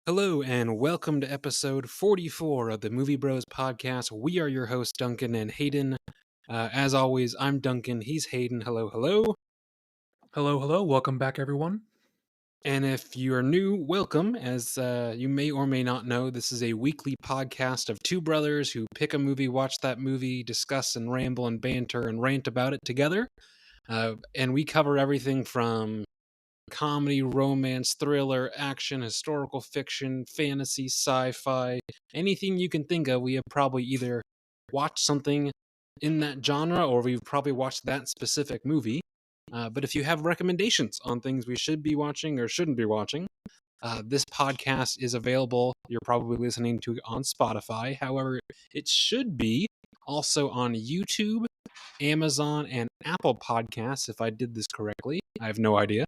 Hello and welcome to episode 44 of the Movie Bros podcast. We are your hosts, Duncan and Hayden. As always, I'm Duncan, he's Hayden. Hello, hello. Hello, hello. Welcome back, everyone. And if you are new, welcome. As you may or may not know, this is a weekly podcast of two brothers who pick a movie, watch that movie, discuss and ramble and banter and rant about it together. And we cover everything from comedy, romance, thriller, action, historical fiction, fantasy, sci-fi, anything you can think of. We have probably either watched something in that genre or we've probably watched that specific movie. But if you have recommendations on things we should be watching or shouldn't be watching, this podcast is available. You're probably listening to it on Spotify. However, it should be also on YouTube, Amazon, and Apple Podcasts, if I did this correctly. I have no idea.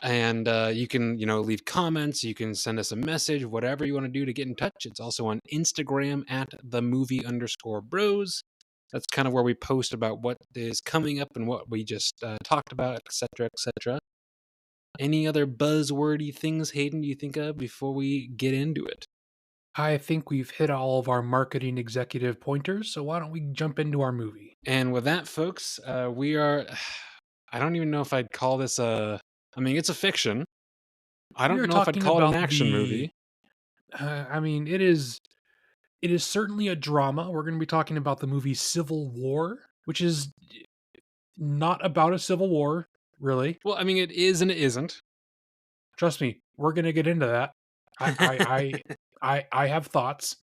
And you can, leave comments. You can send us a message, whatever you want to do to get in touch. It's also on Instagram at @themovie_bros. That's kind of where we post about what is coming up and what we just talked about, etc., etc. Any other buzzwordy things, Hayden, you think of before we get into it? I think we've hit all of our marketing executive pointers, so why don't we jump into our movie? And with that, folks, we are... I don't even know if I'd call this a... I mean, it's a fiction. I We don't are know if I'd talking call it an about action movie. It is certainly a drama. We're going to be talking about the movie Civil War, which is not about a civil war, really. Well, I mean, it is and it isn't. Trust me, we're going to get into that. I have thoughts.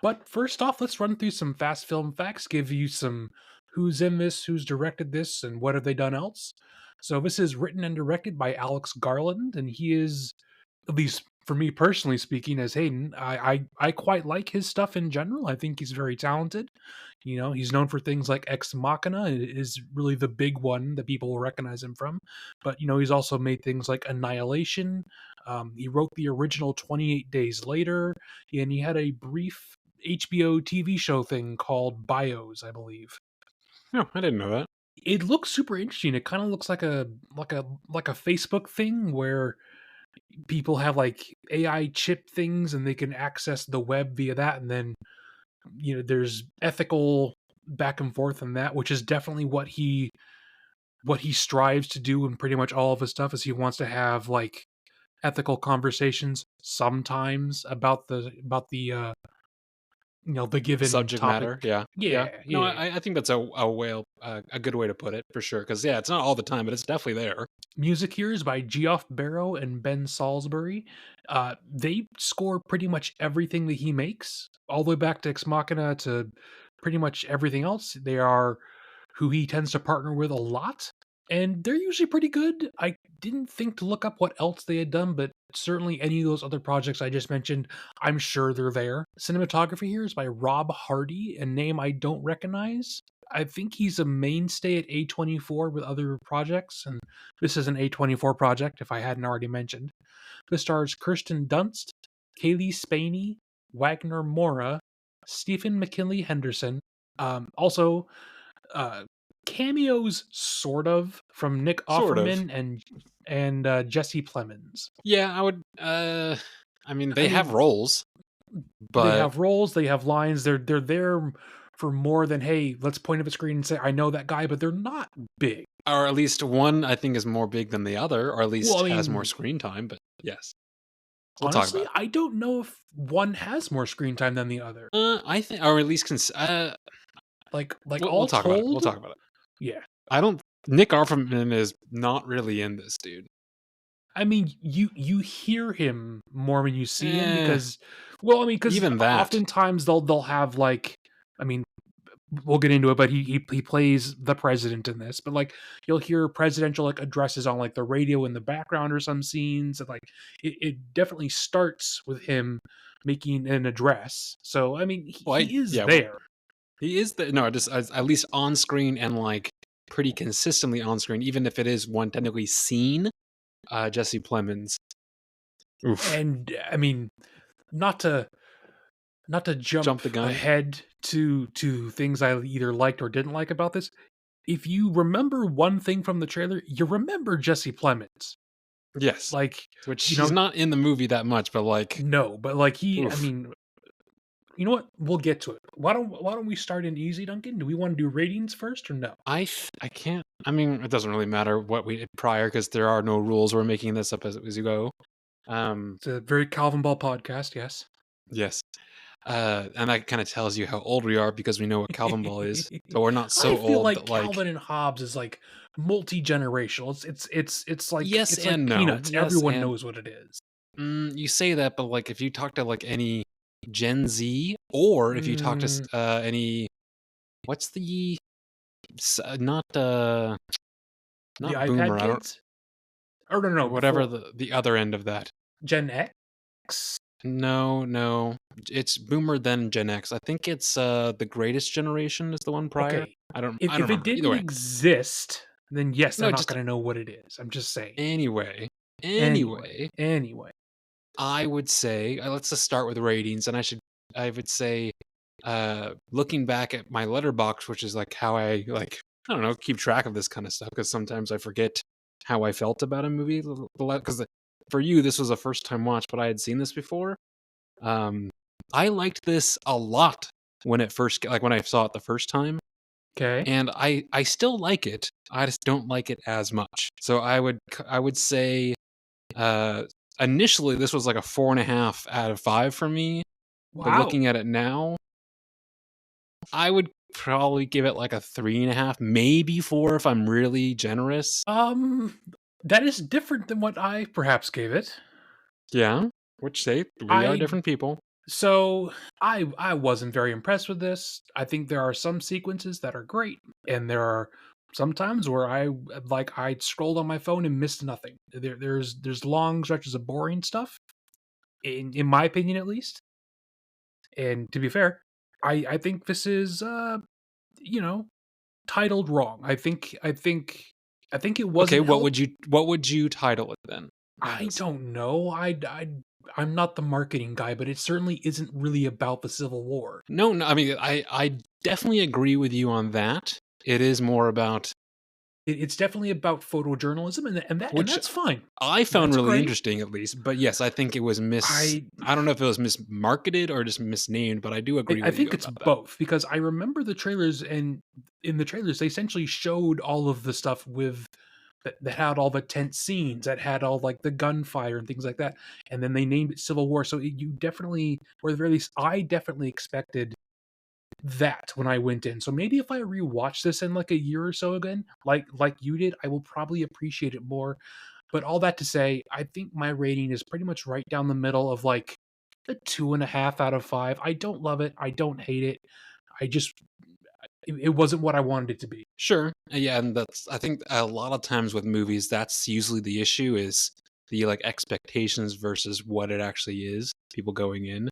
But first off, let's run through some fast film facts, give you some who's in this, who's directed this, and what have they done else. So this is written and directed by Alex Garland, and he is, at least for me personally speaking, as Hayden, I quite like his stuff in general. I think he's very talented. You know, he's known for things like Ex Machina is really the big one that people will recognize him from. But you know, he's also made things like Annihilation. He wrote the original 28 Days Later, and he had a brief HBO TV show thing called Bios, I believe. No, I didn't know that. It looks super interesting. It kind of looks like a Facebook thing where people have like AI chip things and they can access the web via that, and then you know there's ethical back and forth in that, which is definitely what he strives to do in pretty much all of his stuff. Is he wants to have like ethical conversations sometimes about the the given Subject topic. matter, yeah. No, I think that's a good way to put it, for sure, because, yeah, it's not all the time, but it's definitely there. Music here is by Geoff Barrow and Ben Salisbury. They score pretty much everything that he makes, all the way back to Ex Machina to pretty much everything else. They are who he tends to partner with a lot, and they're usually pretty good. I didn't think to look up what else they had done, but certainly any of those other projects I just mentioned, I'm sure they're there. Cinematography here is by Rob Hardy, a name I don't recognize. I think he's a mainstay at A24 with other projects, and this is an A24 project, if I hadn't already mentioned. This stars Kirsten Dunst, Kaylee Spaney, Wagner Mora, Stephen McKinley Henderson. Also, cameos, sort of, from Nick Sort of. Offerman and Jesse Plemons. Yeah, I would, they have roles, but... They have roles, they have lines, they're there for more than, hey, let's point up a screen and say, I know that guy, but they're not big. Or at least one, I think, is more big than the other, or at least has more screen time, but yes. We'll honestly, I don't know if one has more screen time than the other. I think, or at least, we'll talk about it. We'll talk about it. Yeah. Nick Offerman is not really in this, dude. I mean, you hear him more when you see him because even that, oftentimes they'll have like, I mean, we'll get into it, but he plays the president in this, but like you'll hear presidential like addresses on like the radio in the background or some scenes, and like it definitely starts with him making an address. So I mean, he is there. He is there. No, just at least on screen and like pretty consistently on screen, even if it is one technically scene. Jesse Plemons. Oof. And I mean, not to jump the gun ahead to things I either liked or didn't like about this. if you remember one thing from the trailer, you remember Jesse Plemons. Yes, Like, which you he's know, not in the movie that much, but like, no, but like I oof. mean, you know what? We'll get to it. Why don't we start in easy, Duncan? Do we want to do ratings first or no? I can't. I mean, it doesn't really matter what we did prior because there are no rules. We're making this up as you go. It's a very Calvin Ball podcast, yes. Yes. And that kind of tells you how old we are because we know what Calvin Ball is. So we're not I so feel old like that like Calvin and Hobbes is like multi-generational. yes It's like and no. peanuts. Yes Everyone and knows what it is. you say that, but like if you talk to like any Gen Z or if you talk to Mm, any what's the not the not iPad boomer, I don't kids? Or no, whatever before. the other end of that. Gen X? No, no. It's boomer then Gen X. I think it's the greatest generation is the one prior. Okay. I don't If it remember. Either didn't way. exist, then yes, they're No, not just gonna know what it is. I'm just saying. anyway. Anyway, Anyway, anyway. I would say let's just start with ratings and I would say looking back at my letterbox, which is like how I like I don't know, keep track of this kind of stuff because sometimes I forget how I felt about a movie because for you this was a first time watch, but I had seen this before. Um, I liked this a lot when it first like when I saw it the first time, Okay. and I still like it. I just don't like it as much. So I would say uh initially this was like a 4.5 out of 5 for me, but Wow. looking at it now, I would probably give it like a 3.5, maybe 4 if I'm really generous. Um, that is different than what I perhaps gave it. Yeah, which say we are I different people. so I wasn't very impressed with this. I think there are some sequences that are great, and there are some times where I scrolled on my phone and missed nothing. There's long stretches of boring stuff, in my opinion at least. And to be fair, I think this is you know titled wrong. I think it Okay, wasn't helped. what would you title it then I as? don't know. I'm not the marketing guy, but it certainly isn't really about the Civil War. No, no, I mean, I definitely agree with you on that. It is more about It's definitely about photojournalism, and which that's fine. I found That's really great. interesting, at least. But yes, I think it was I I don't know if it was mismarketed or just misnamed, but I do I, agree I with you think it's about that. both because I remember the trailers, and in the trailers they essentially showed all of the stuff with that had all the tense scenes, that had all like the gunfire and things like that, and then they named it Civil War. So you definitely, or at the very least, I definitely expected that when I went in. So maybe if I rewatch this in like a year or so again, like you did, I will probably appreciate it more. But all that to say, I think my rating is pretty much right down the middle of like a 2.5 out of 5. I don't love it. I don't hate it. I just it wasn't what I wanted it to be. Sure, yeah, and that's I think a lot of times with movies, that's usually the issue is the like expectations versus what it actually is. People going in,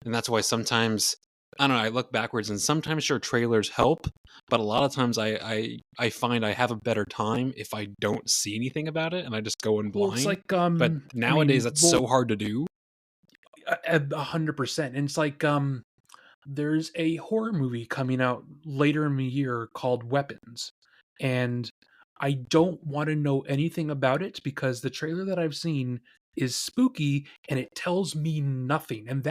and that's why sometimes I don't know. I look backwards, and sometimes sure trailers help, but a lot of times I find I have a better time if I don't see anything about it and I just go in Well, it's blind. like But I nowadays, mean, that's well, so hard to do. 100%. And it's like there's a horror movie coming out later in the year called Weapons. And I don't want to know anything about it because the trailer that I've seen is spooky and it tells me nothing. And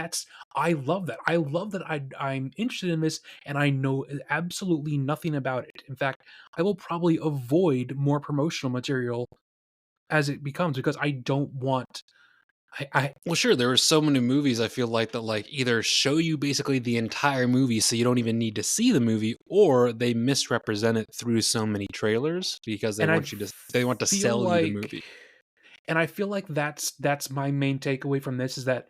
I love that. I love that I'm interested in this and I know absolutely nothing about it. In fact, I will probably avoid more promotional material as it becomes because I don't want. I Well, sure, there are so many movies I feel like that like either show you basically the entire movie so you don't even need to see the movie, or they misrepresent it through so many trailers because and I they want to feel sell you the like movie. that's my main takeaway from this is that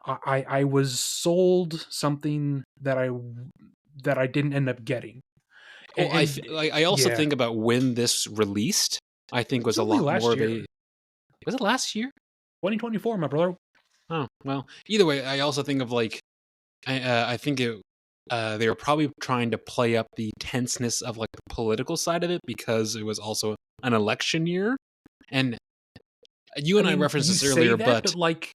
I was sold something that I didn't end up getting. Well, And I also yeah, think about when this released. I think it was was a only lot more last of year, a was it last year? 2024, my brother. Oh well. Either way, I also think of like I think it they were probably trying to play up the tenseness of like the political side of it because it was also an election year. And you I and I mean, referenced you this say earlier, that, but but like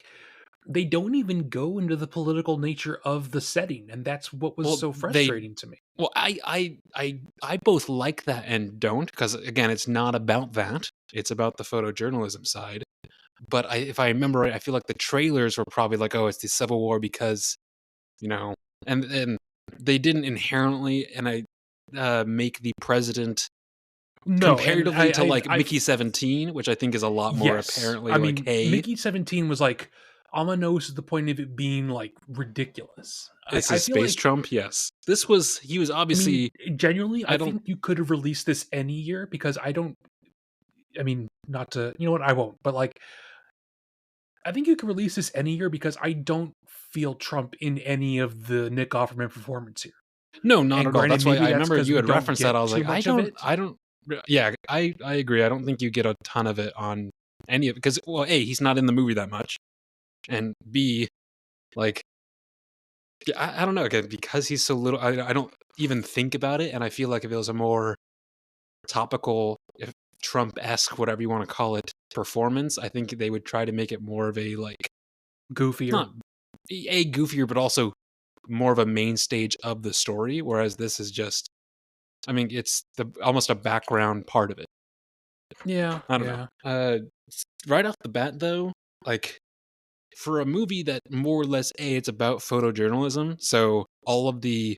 they don't even go into the political nature of the setting, and that's what was Well, so frustrating to me. well, I both like that and don't, because again, it's not about that. It's about the photojournalism side. But if I remember right, I feel like the trailers were probably like, oh, it's the Civil War because, you know, and they didn't inherently, and make the president No, and comparatively to like I Mickey 17, which I think is a lot more yes, apparently I like, mean, hey, Mickey 17 was like on the nose to the point of it being like ridiculous. this I is feel space like, Trump. Yes, he was I mean, obviously. genuinely, I I don't. think you could have released this any year because I don't. I mean, not to, you know what, I won't, but like, I think you could release this any year because I don't feel Trump in any of the Nick Offerman performance here. No, not And at all. granted, That's why maybe I that's remember because you we had don't referenced that. get I was too like, much of it. I don't. Yeah, I agree. I don't think you get a ton of it on any of it because, well, A, he's not in the movie that much, and B, like, yeah, I don't know, again, because he's so little. I don't even think about it, and I feel like if it was a more topical, if Trump-esque, whatever you want to call it, performance, I think they would try to make it more of a like Goofier. not a goofier, but also more of a main stage of the story. Whereas this is just, I mean, it's almost a background part of it. Yeah, I don't know. yeah. Right off the bat, though, like for a movie that more or less, it's about photojournalism, so all of the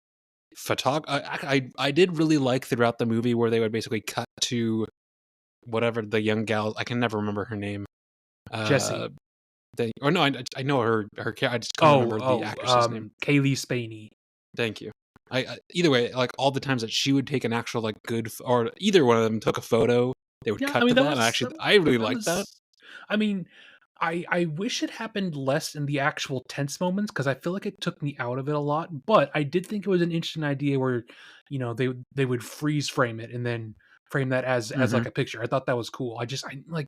I did really like throughout the movie where they would basically cut to whatever the young gal, I can never remember her name. Jesse. Uh, or no, I know I just couldn't Oh, remember the oh, actress's name. Kaylee Spaney. Thank you. Either way, like all the times that she would take an actual like or either one of them took a photo, they would Yeah, I cut to mean that, and actually I really that liked that. was I mean, I wish it happened less in the actual tense moments because I feel like it took me out of it a lot, but I did think it was an interesting idea where, they would freeze frame it and then frame that as Hmm. like a picture. I thought that was cool. I like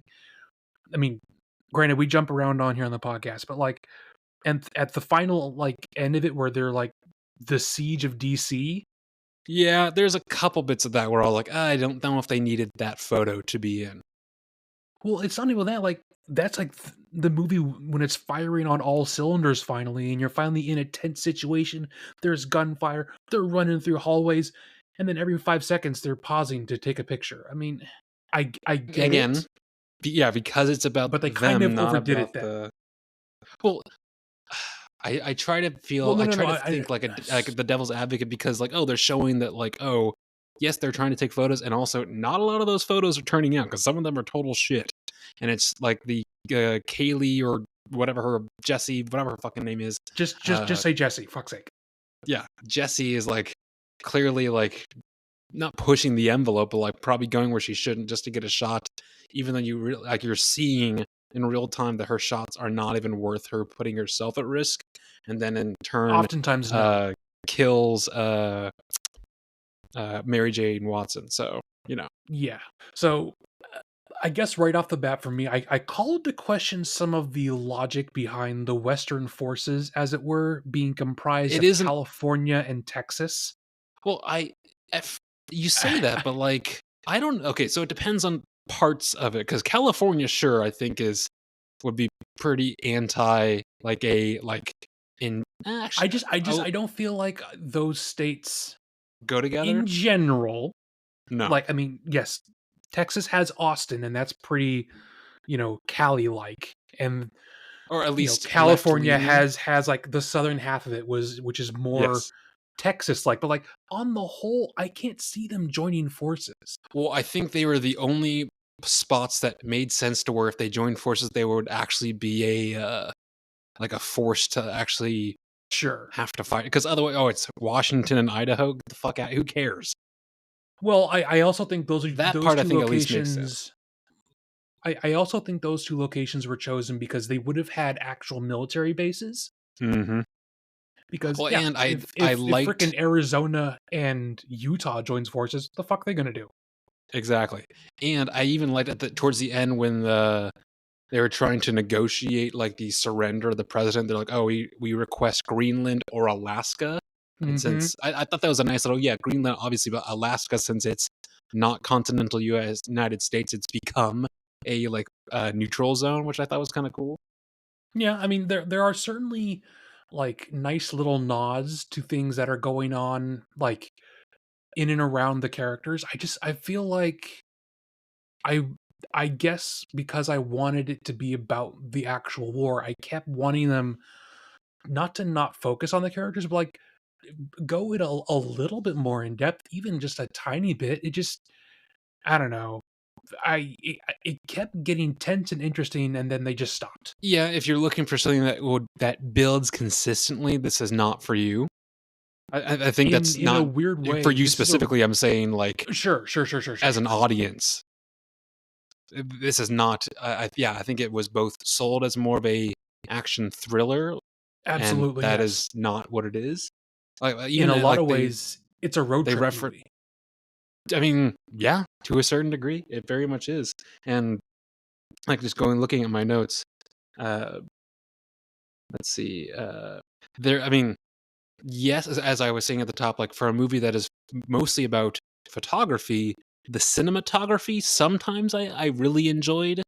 I mean, granted we jump around on here on the podcast, but like and at the final like end of it where they're like the siege of DC. Yeah, there's a couple bits of that where I was like, I don't know if they needed that photo to be in. Well, it's not even that, like, that's like the movie when it's firing on all cylinders finally, and you're finally in a tense situation. There's gunfire, they're running through hallways, and then every 5 seconds they're pausing to take a picture. I mean, I get Again, it, yeah, because it's about but they kind them, of not overdid about it then. the. Well, I try to Well, feel, no, I no, try no. to think like the devil's advocate because like, oh, they're showing that like, oh, yes, they're trying to take photos, and also not a lot of those photos are turning out because some of them are total shit, and it's like the Kaylee or whatever her Jesse, whatever her fucking name is. Just Uh, say Jesse. Fuck's sake. yeah, Jesse is like clearly like not pushing the envelope, but like probably going where she shouldn't just to get a shot, even though like you're seeing in real time that her shots are not even worth her putting herself at risk, and then in turn, Oftentimes, no. uh, kills Mary Jane Watson. So Yeah. So I guess right off the bat for me, I called to question some of the logic behind the Western forces, as it were, being comprised it of isn't. California and Texas. Well, if you say that, but like I don't. Okay, so it depends on parts of it because California, sure, I think would be pretty anti like a like in actually I don't feel like those states go together. in general, No, like, I mean, yes, Texas has Austin, and that's pretty, Cali-like, and, or at least left California leaning. has, like, the southern half of it which is more Yes. Texas-like, but, like, on the whole, I can't see them joining forces. Well, I think they were the only spots that made sense to where if they joined forces, they would actually be a like a force to actually Sure. have to fight. Because otherwise, oh, it's Washington and Idaho. Get the fuck out. Who cares? Well, I also think That those part, I 2 think, at least makes sense. locations I also think those 2 locations were chosen because they would have had actual military bases. Hmm. Because, Well, yeah, and I if liked frickin' Arizona and Utah joins forces, the fuck they gonna do? exactly, and I even liked at towards the end when they were trying to negotiate like the surrender of the president. They're like, "Oh, we request Greenland or Alaska." And Mhm. since I thought that was a nice little, yeah, Greenland obviously, but Alaska, since it's not continental United States, it's become a like neutral zone, which I thought was kind of cool. Yeah, I mean, there are certainly, like, nice little nods to things that are going on, like, in and around the characters. I feel like I I guess because I wanted it to be about the actual war, I kept wanting them not to not focus on the characters, but, like, go it a little bit more in depth, even just a tiny bit. It just I don't know. It kept getting tense and interesting, and then they just stopped. Yeah, if you're looking for something that builds consistently, this is not for you. I think that's In a not weird for way, you this is a specifically. I'm saying like as an sure. audience, this is not. Yeah, I think it was both sold as more of a action thriller, and Absolutely, that yes. is not what it is. Like In even a lot like of ways, it's a road they trip refer. movie. I mean, yeah, to a certain degree, it very much is. And like just going looking at my notes, uh, let's see. There, I mean, yes, as I was saying at the top, like for a movie that is mostly about photography, the cinematography sometimes I really enjoyed.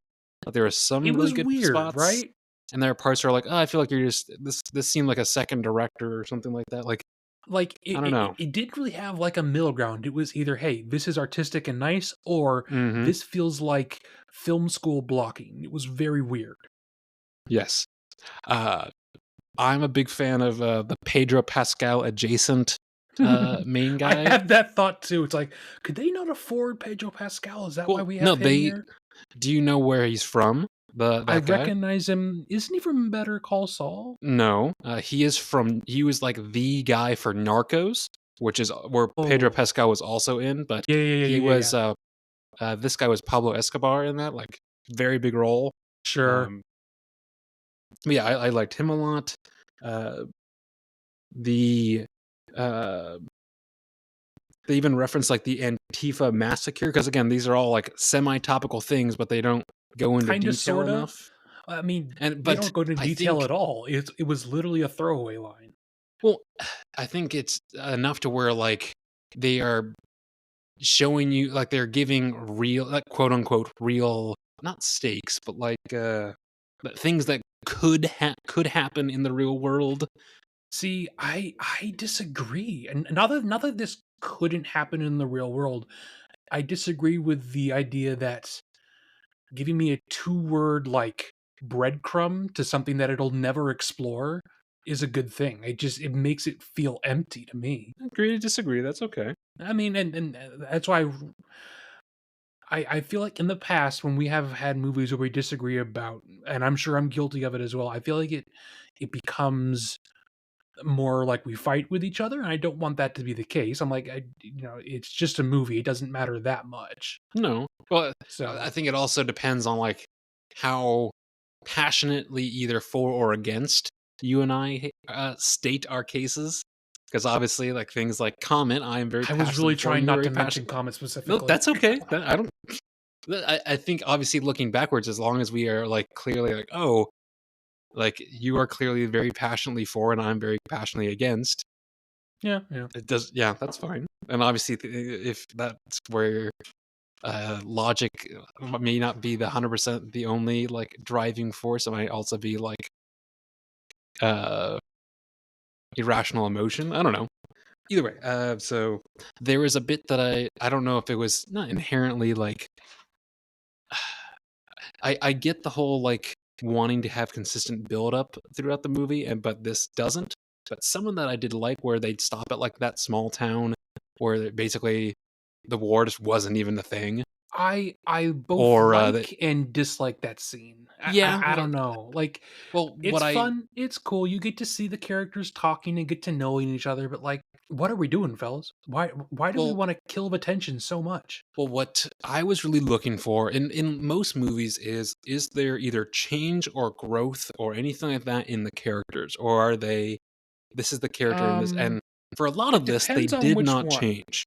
There are It some really was good weird, spots, right? and there are parts where like, oh, I feel like you're just this seemed like a second director or something like that. Like Like, I don't know. it didn't really have, like, a middle ground. It was either, "Hey, this is artistic and nice," or Hmm. "This feels like film school blocking." It was very weird. Yes. Uh, I'm a big fan of the Pedro Pascal adjacent main I guy. had that thought too. It's like, could they not afford Pedro Pascal? Is that why Well, we no, have him they. here? Do you know where he's from? I That guy? recognize him. Isn't he from Better Call Saul? No, he is from. He was like the guy for Narcos, which is where Pedro Oh. Pascal was also in. But he was. Yeah. This guy was Pablo Escobar in that, like very big role. Sure. Um, but yeah, I liked him a lot. Uh, the uh, they even reference like the Antifa massacre because again, these are all like semi-topical things, but they don't go into Kinda, detail sorta. enough. I mean, And they but don't go into I detail think at all. It was literally a throwaway line. well, I think it's enough to where like they are showing you like they're giving real like quote unquote real not stakes but like but things that could happen in the real world. See, I disagree, and not that this couldn't happen in the real world. I disagree with the idea that giving me a two-word, like, breadcrumb to something that it'll never explore is a good thing. It makes it feel empty to me. Agree to disagree, that's okay. I mean, that's why I feel like in the past when we have had movies where we disagree about, and I'm sure I'm guilty of it as well, I feel like it becomes more like we fight with each other, and I don't want that to be the case. I'm like, it's just a movie. It doesn't matter that much. No, well, I So think it also depends on like how passionately either for or against you and I state our cases, because obviously like things like Comet I am very I was really passionate for, trying you're not very to mention passionate. Comet No, specifically. that's okay. I don't. I think obviously looking backwards, as long as we are like clearly like, oh, like you are clearly very passionately for, and I'm very passionately against. Yeah. It does, yeah, that's fine. And obviously, if that's where logic may not be the 100% the only like driving force, it might also be like uh irrational emotion. I don't know. Either way, so there was a bit that I don't know if it was not inherently like I get the whole like wanting to have consistent build up throughout the movie, and but this doesn't. But some of that I did like where they'd stop at like that small town where basically the war just wasn't even the thing, I both or that like and dislike that scene. yeah, I don't know. Like, well, what it's I fun, it's cool. You get to see the characters talking and get to knowing each other, but like, what are we doing, fellas? Why do we well want to kill the tension so much? what I was really looking for in most movies is there either change or growth or anything like that in the characters, or are they this is the character in this, Um, and for a lot it of this they depends on did which not one. change.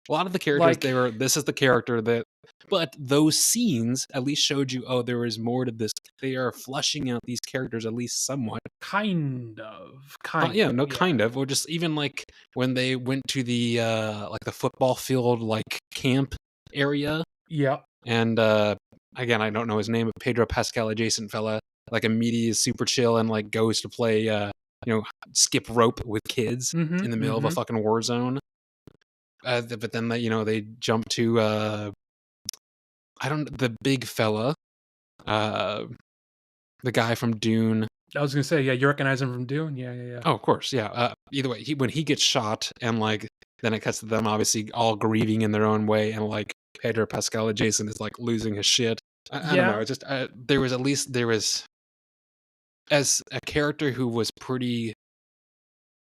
A lot of the characters, Like, they were, this is the character that, but those scenes at least showed you, oh, there is more to this. They are fleshing out these characters at least somewhat. kind Yeah, of, no, yeah. kind of, or just even like when they went to the like the football field like camp area, Yeah. and again, I don't know his name, but Pedro Pascal adjacent fella. like immediately is super chill and like goes to play skip rope with kids in the middle of a Mhm. fucking war zone. But then they jump to I don't the big fella, uh, the guy from Dune. I was gonna say, yeah, you recognize him from Dune? Yeah, yeah, yeah. Oh, of course, yeah. Either way, when he gets shot, and like then it cuts to them obviously all grieving in their own way, and like Pedro Pascal Jason is like losing his shit. I don't know. Yeah, It's just there was as a character who was pretty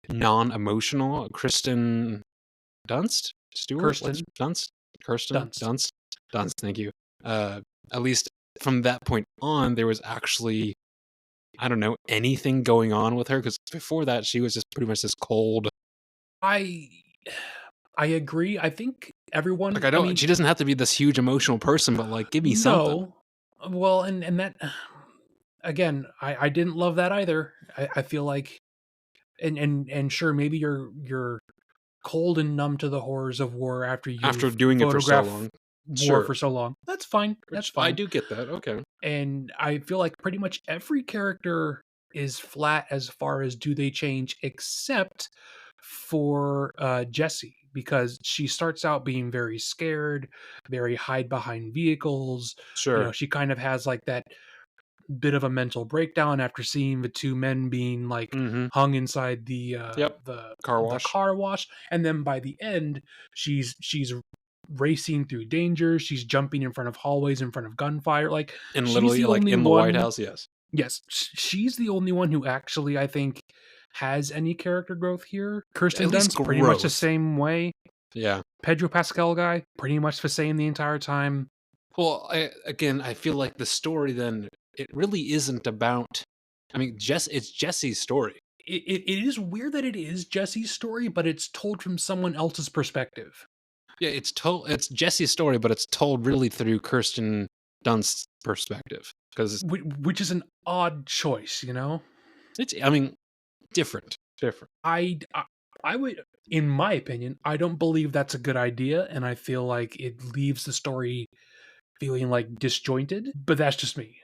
non-emotional, Kristen Dunst, Stewart, what's Kirsten Dunst, Kirsten Dunst. Dunst, Dunst. Thank you. Uh, at least from that point on, there was actually I don't know anything going on with her because before that she was just pretty much this cold. I I agree. I think Like everyone I I don't. mean, She doesn't have to be this huge emotional person, but like give me something. no. Well, and that again, I didn't love that either. I feel like and sure, maybe you're cold and numb to the horrors of war after After you've doing it for so photographed long, war sure. for so long. That's fine. That's Which I fine. do get that. Okay, And I feel like pretty much every character is flat as far as do they change, except for Jessie, because she starts out being very scared, very hide behind vehicles. sure. She kind of has like that bit of a mental breakdown after seeing the two men being like Mm-hmm. hung inside the Yep. Car wash. car wash, and then by the end she's racing through danger, she's jumping in front of hallways, in front of gunfire, like And she's literally the like only in the White one. House. Yes. Yes, she's the only one who actually, I think, has any character growth here. Kirsten At least Dunst pretty much the growth. same way. Yeah. Pedro Pascal guy pretty much the same the entire time. Well, I feel like the story then it really isn't about. I mean, it's Jesse's story. It is weird that it is Jesse's story, but it's told from someone else's perspective. Yeah, it's Jesse's story, but it's told really through Kirsten Dunst's perspective because Which is an odd choice, you know. it's. I mean, different, different. I would, in my opinion, I don't believe that's a good idea, and I feel like it leaves the story feeling like disjointed. But that's just me.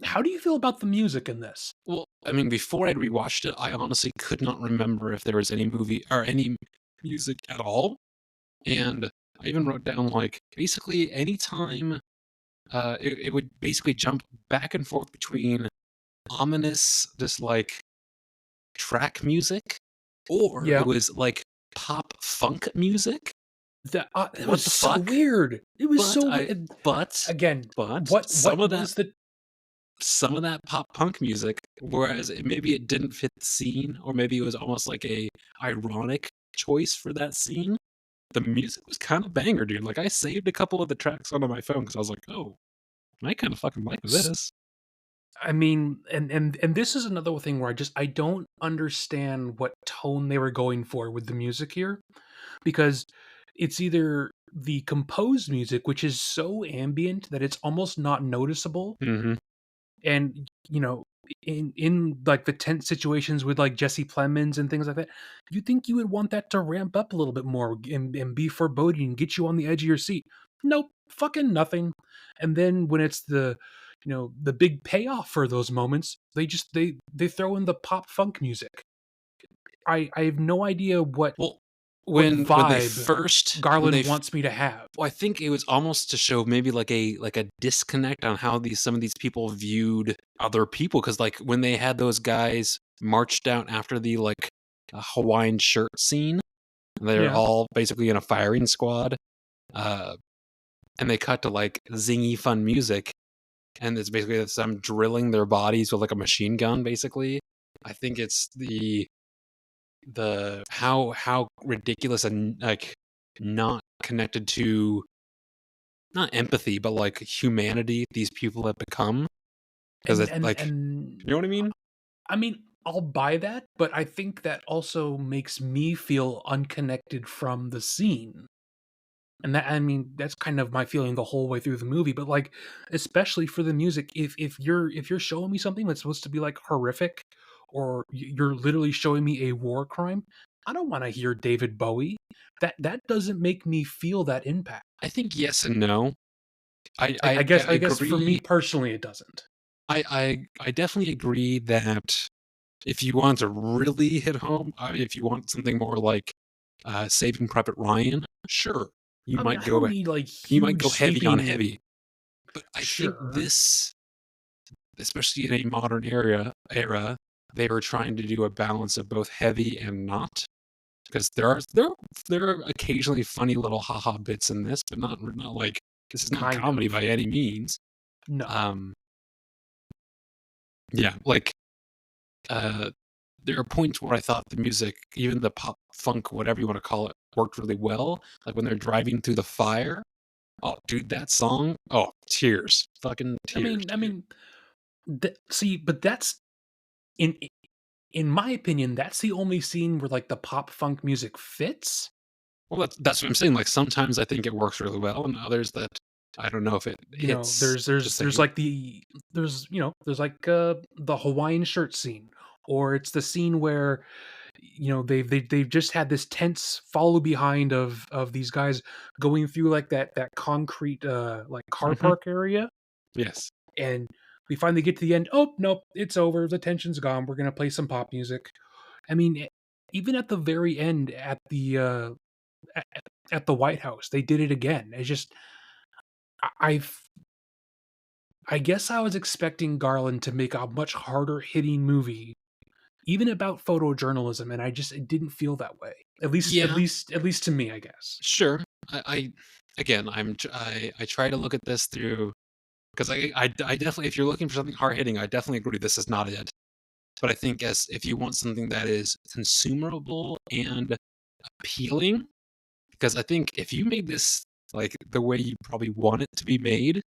How do you feel about the music in this? Well, I mean, before I'd rewatched it, I honestly could not remember if there was any movie or any music at all, and I even wrote down like basically anytime it would basically jump back and forth between ominous, just like track music, or it Yeah, was like pop funk music. that What was the so fuck? weird. It was But so I weird. but Again, but what was the some of that pop punk music, whereas maybe it didn't fit the scene, or maybe it was almost like a ironic choice for that scene. The music was kind of banger, dude. Like I saved a couple of the tracks onto my phone because I was like, oh, I kind of fucking like this. I mean, and this is another thing where I don't understand what tone they were going for with the music here, because it's either the composed music, which is so ambient that it's almost not noticeable, Mm-hmm. and in like the tense situations with like Jesse Plemons and things like that, you think you would want that to ramp up a little bit more and be foreboding and get you on the edge of your seat. Nope, fucking nothing. And then when it's the big payoff for those moments, they throw in the pop funk music. I have no idea Well, what when they vibe first when they Garland wants me to have. well, I think it was almost to show maybe like a disconnect on how these some of these people viewed other people because like when they had those guys marched out after the like Hawaiian shirt scene, they're Yeah. all basically in a firing squad, uh, and they cut to like zingy fun music, and it's basically them drilling their bodies with like a machine gun. Basically, I think it's the how ridiculous and like not connected to not empathy, but like humanity these people have become. Because And it's and like, and you know what I mean? I mean, I'll buy that, but I think that also makes me feel unconnected from the scene. And that I mean, that's kind of my feeling the whole way through the movie, but like especially for the music, if you're showing me something that's supposed to be like horrific or you're literally showing me a war crime, I don't want to hear David Bowie. That doesn't make me feel that impact. I think yes and no. I I I, guess I I guess for me agree. personally it doesn't. I definitely agree that if you want to really hit home, if you want something more like Saving Private Ryan, sure, you I mean, might I don't go need like you might huge go heavy on sweeping. heavy. But I think Sure, this, especially in a modern era, they were trying to do a balance of both heavy and not. Because there are occasionally funny little haha bits in this, but not like this is not kind comedy of. by any means. No. Um, yeah, like uh, there are points where I thought the music, even the pop funk, whatever you want to call it, worked really well. Like when they're driving through the fire. Oh, dude, that song. Oh, tears, fucking I tears, mean, I dude. mean, see, but that's in in my opinion, that's the only scene where like the pop funk music fits. Well, that's what I'm saying. Like sometimes I think it works really well, and others that I don't know if it You know, hits the there's same. like there's like the Hawaiian shirt scene, or it's the scene where they've just had this tense follow behind of these guys going through like that concrete like car Hmm. park area, Yes. and we finally get to the end. Oh nope, it's over. The tension's gone. We're gonna play some pop music. I mean, even at the very end, at, at the White House, they did it again. It's just I I guess I was expecting Garland to make a much harder hitting movie, even about photojournalism, and it didn't feel that way. Yeah. At least to me, I guess. Sure. I again, I try to look at this through because I definitely, if you're looking for something hard hitting, I definitely agree this is not it. But I think as if you want something that is consumable and appealing, because I think if you made this like the way you probably want it to be made,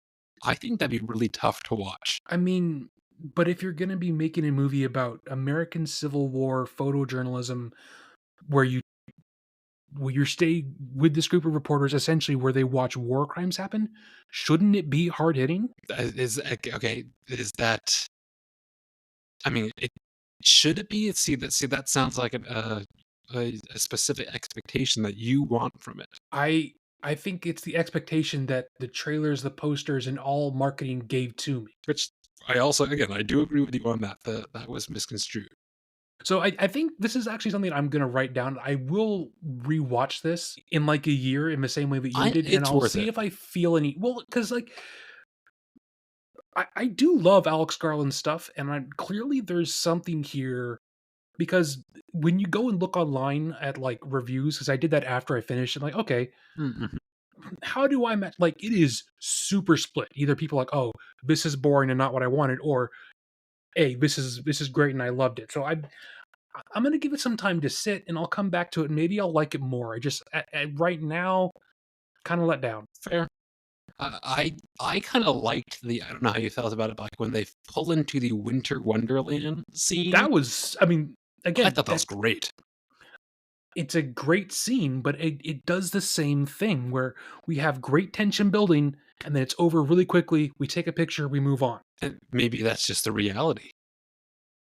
I think that'd be really tough to watch. I mean, but if you're gonna be making a movie about American Civil War photojournalism, where you stay with this group of reporters essentially where they watch war crimes happen, shouldn't it be hard hitting? Is okay? Is that? I mean, it should it be? See that sounds like a specific expectation that you want from it, I I think it's the expectation that the trailers, the posters, and all marketing gave to me. which I also again I do agree with you on that. That was misconstrued. So I think this is actually something I'm gonna write down. I will rewatch this in like a year in the same way that you I did, and It's I'll worth see it. if I feel any because like I do love Alex Garland stuff, and clearly there's something here because when you go and look online at like reviews, because I did that after I finished, and like, okay, Mhm. how do I match? Like, it is super split. Either people are like, oh, this is boring and not what I wanted, or hey, this is great and I loved it. So I'm gonna give it some time to sit, and I'll come back to it. And maybe I'll like it more. I just right now kind of let down. Fair. I kind of liked the I don't know how you felt about it, but like when they pull into the Winter Wonderland scene, That was, I mean, I again, thought that was that great. it's a great scene, but it does the same thing where we have great tension building, and then it's over really quickly. We take a picture, we move on. And maybe that's just the reality.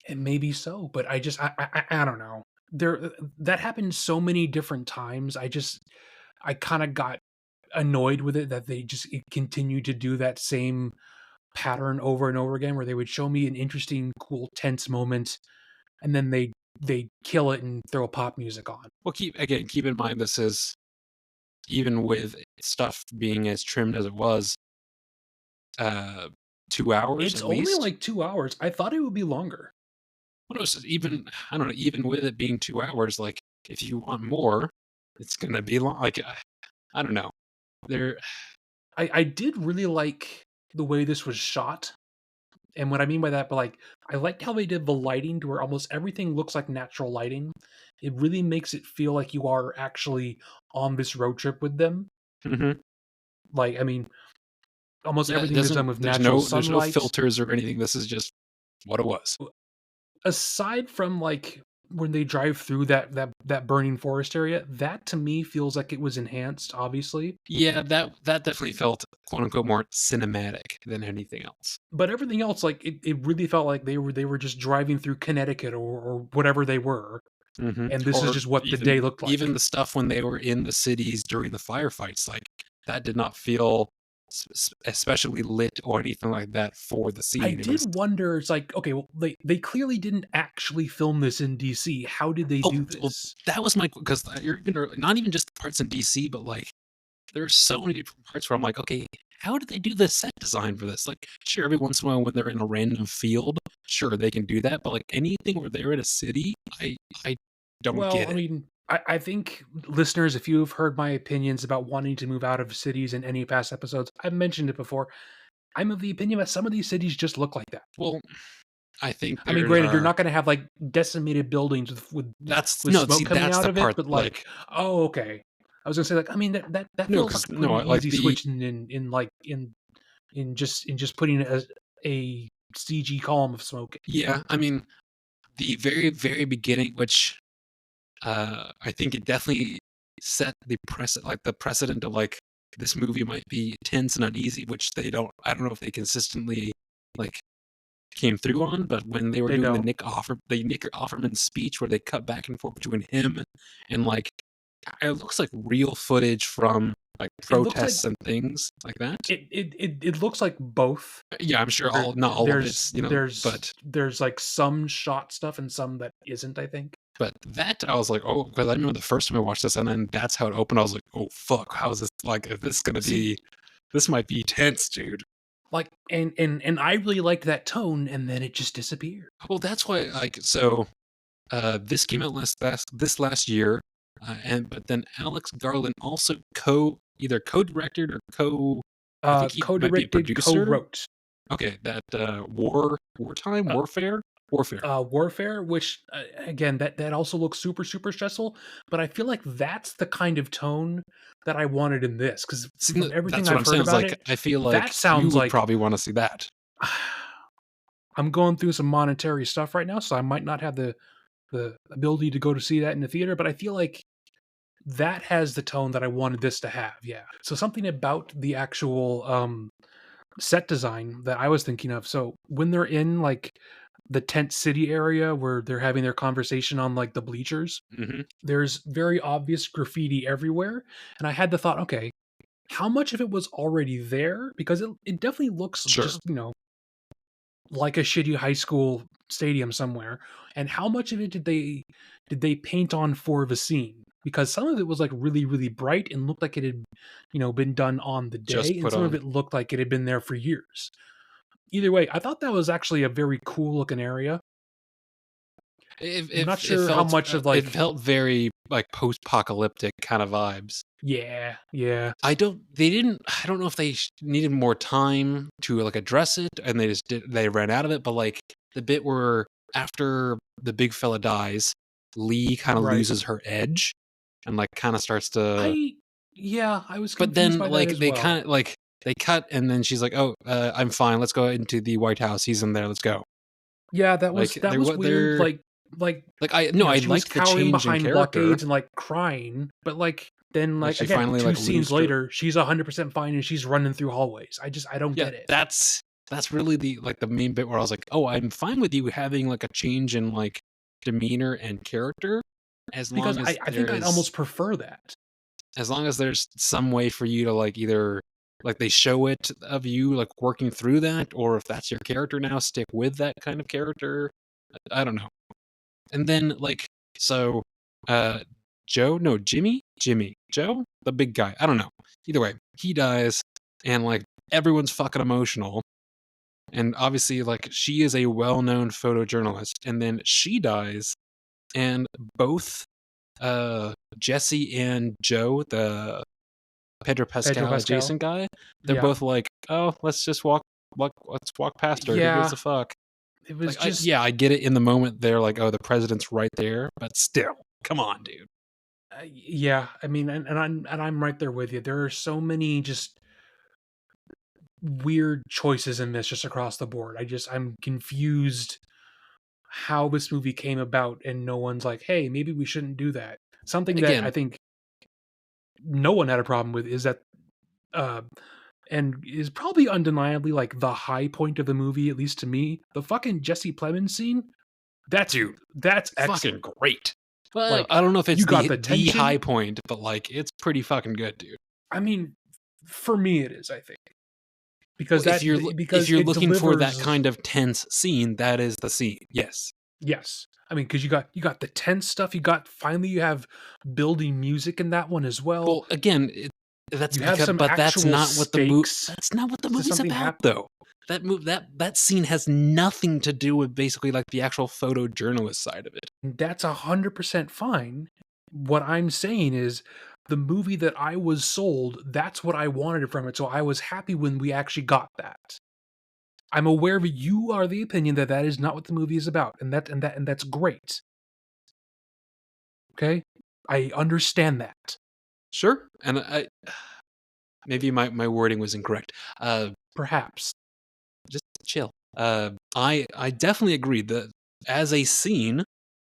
And maybe so, but I don't know. There that happened so many different times. I kind of got annoyed with it that it continued to do that same pattern over and over again, where they would show me an interesting, cool, tense moment, and then they kill it and throw pop music on. Well, keep in mind this is even with stuff being as trimmed as it was, uh, 2 hours It's at only least. like 2 hours. I thought it would be longer. Well, no, so even I don't know, even with it being 2 hours, like if you want more, it's gonna be long. Like I don't know. There, I did really like the way this was shot. And what I mean by that, but like I liked how they did the lighting to where almost everything looks like natural lighting. It really makes it feel like you are actually on this road trip with them. mhm. Like, I mean, almost Yeah, it everything is done doesn't. with natural There's no sunlight. filters or anything. This is just what it was. Aside from like when they drive through that burning forest area, that to me feels like it was enhanced, obviously. Yeah, that definitely felt quote unquote more cinematic than anything else. But everything else, like it really felt like they were just driving through Connecticut or whatever they were, and this is Or just what the day looked like. even the stuff when they were in the cities during the firefights, like that did not feel. especially lit or anything like that for the I scene. It did was wonder, it's like, okay, well, they clearly didn't actually film this in DC. How did they do well, this? that was my because you're gonna not even just the parts in DC, but like there's so many different parts where I'm like, okay, how did they do the set design for this? Like, sure, every once in a while when they're in a random field, sure they can do that, but like anything where they're in a city, I don't Well, get I it. mean, I think listeners, if you've heard my opinions about wanting to move out of cities in any past episodes, I've mentioned it before. I'm of the opinion that some of these cities just look like that. Well, I think I mean, there granted, you're are not going to have like decimated buildings that's with no, see, smoke coming that's out the of it, part but like like, oh, okay. I was gonna say, like, I mean, that no, feels like because a no, pretty like easy the switch in just putting a CG column of smoke. yeah, I mean the very very beginning, which I think it definitely set the precedent of like this movie might be tense and uneasy, which they don't. I don't know if they consistently like came through on, but when they were They doing don't. the Nick Offerman speech, where they cut back and forth between him and like it looks like real footage from like It looks like protests and things like that. it looks like both. Yeah, I'm sure There, all not all of there's it's there's but there's like some shot stuff and some that isn't. I think. that I was like, oh, because I remember the first time I watched this, and then that's how it opened. I was like, oh fuck, how is this like? Is this gonna See, be? This might be tense, dude. like, and I really liked that tone, and then it just disappeared. Well, that's why like so. This came out this last year, and but then Alex Garland also either co-directed or I think he might be a Co-directed, producer. co-wrote. Okay, that wartime Uh, warfare. Warfare, which again, that also looks super super stressful. But I feel like that's the kind of tone that I wanted in this, because See, from everything that's what I've I'm heard saying. It's about like it, I feel like that you sounds would like probably want to see that. I'm going through some monetary stuff right now, so I might not have the ability to go to see that in the theater. But I feel like that has the tone that I wanted this to have. Yeah. So something about the actual set design that I was thinking of. So when they're in like the tent city area where they're having their conversation on like the bleachers, Hmm. there's very obvious graffiti everywhere. And I had the thought, okay, how much of it was already there? Because it definitely looks Sure, just, like a shitty high school stadium somewhere. And how much of it did they paint on for the scene? Because some of it was like really, really bright and looked like it had, been done on the just day, and put some of on. it looked like it had been there for years. Either way, I thought that was actually a very cool looking area. I'm not sure how much of It like, felt very like post-apocalyptic kind of vibes. yeah, yeah, I don't know if they needed more time to like address it and they ran out of it, but like the bit where after the big fella dies, Lee kind of right. loses her edge and like kind of starts to I Yeah, I was but confused then by that like as well. they cut and then she's like, "Oh, I'm fine. Let's go into the White House. He's in there. Let's go." Yeah, that was Like that there was what weird. they're Like like I no, I she was liked the cowering change in behind character. blockades and like crying, but like then Like like she again, finally two like scenes loosed her. later, she's 100% fine and she's running through hallways. I don't Yeah, get it. that's really the main bit where I was like, "Oh, I'm fine with you having like a change in like demeanor and character as Because long I think I'd almost prefer that. there's some way for you to like either like they show it of you like working through that or if that's your character now stick with that kind of character. I don't know. And then like so uh Joe, no, Jimmy, Joe, the big guy. I don't know. Either way, he dies and like everyone's fucking emotional. And obviously, like, she is a well known photojournalist. And then she dies, and both Jesse and Joe, the Pedro Pedro Pascal Pascal. adjacent guy, they're Yeah. both like, oh, let's walk past her. Who gives Yeah. a fuck? It Like, was just I get it in the moment. They're like, oh, the president's right there, but still, come on, dude. yeah, I mean, and I'm right there with you. There are so many just weird choices in this just across the board. I'm confused how this movie came about and no one's like, "Hey, maybe we shouldn't do that." And Something that I again, think no one had a problem with is that uh and is probably undeniably like the high point of the movie, at least to me, the fucking Jesse Plemons scene. That's dude, that's fucking excellent. great. Well, Like I don't know if you it's got the the high tension. point, but like, it's pretty fucking good, dude. I mean, for me it is, I think. because if because you're it looking for that delivers. kind of tense scene, that is the scene. Yes. Yes. I mean, because you got the tense stuff, finally you have building music in that one as well. Well, again, that's You have because, some but actual stakes that's not what the to movie's something about, happen. though. That scene has nothing to do with basically like the actual photojournalist side of it. That's 100% fine. What I'm saying is the movie that I was sold, that's what I wanted from it. So I was happy when we actually got that. I'm aware of you are the opinion that that is not what the movie is about, and that's great. Okay, I understand that. Sure, and I maybe my wording was incorrect. Perhaps Just chill. I definitely agree that as a scene,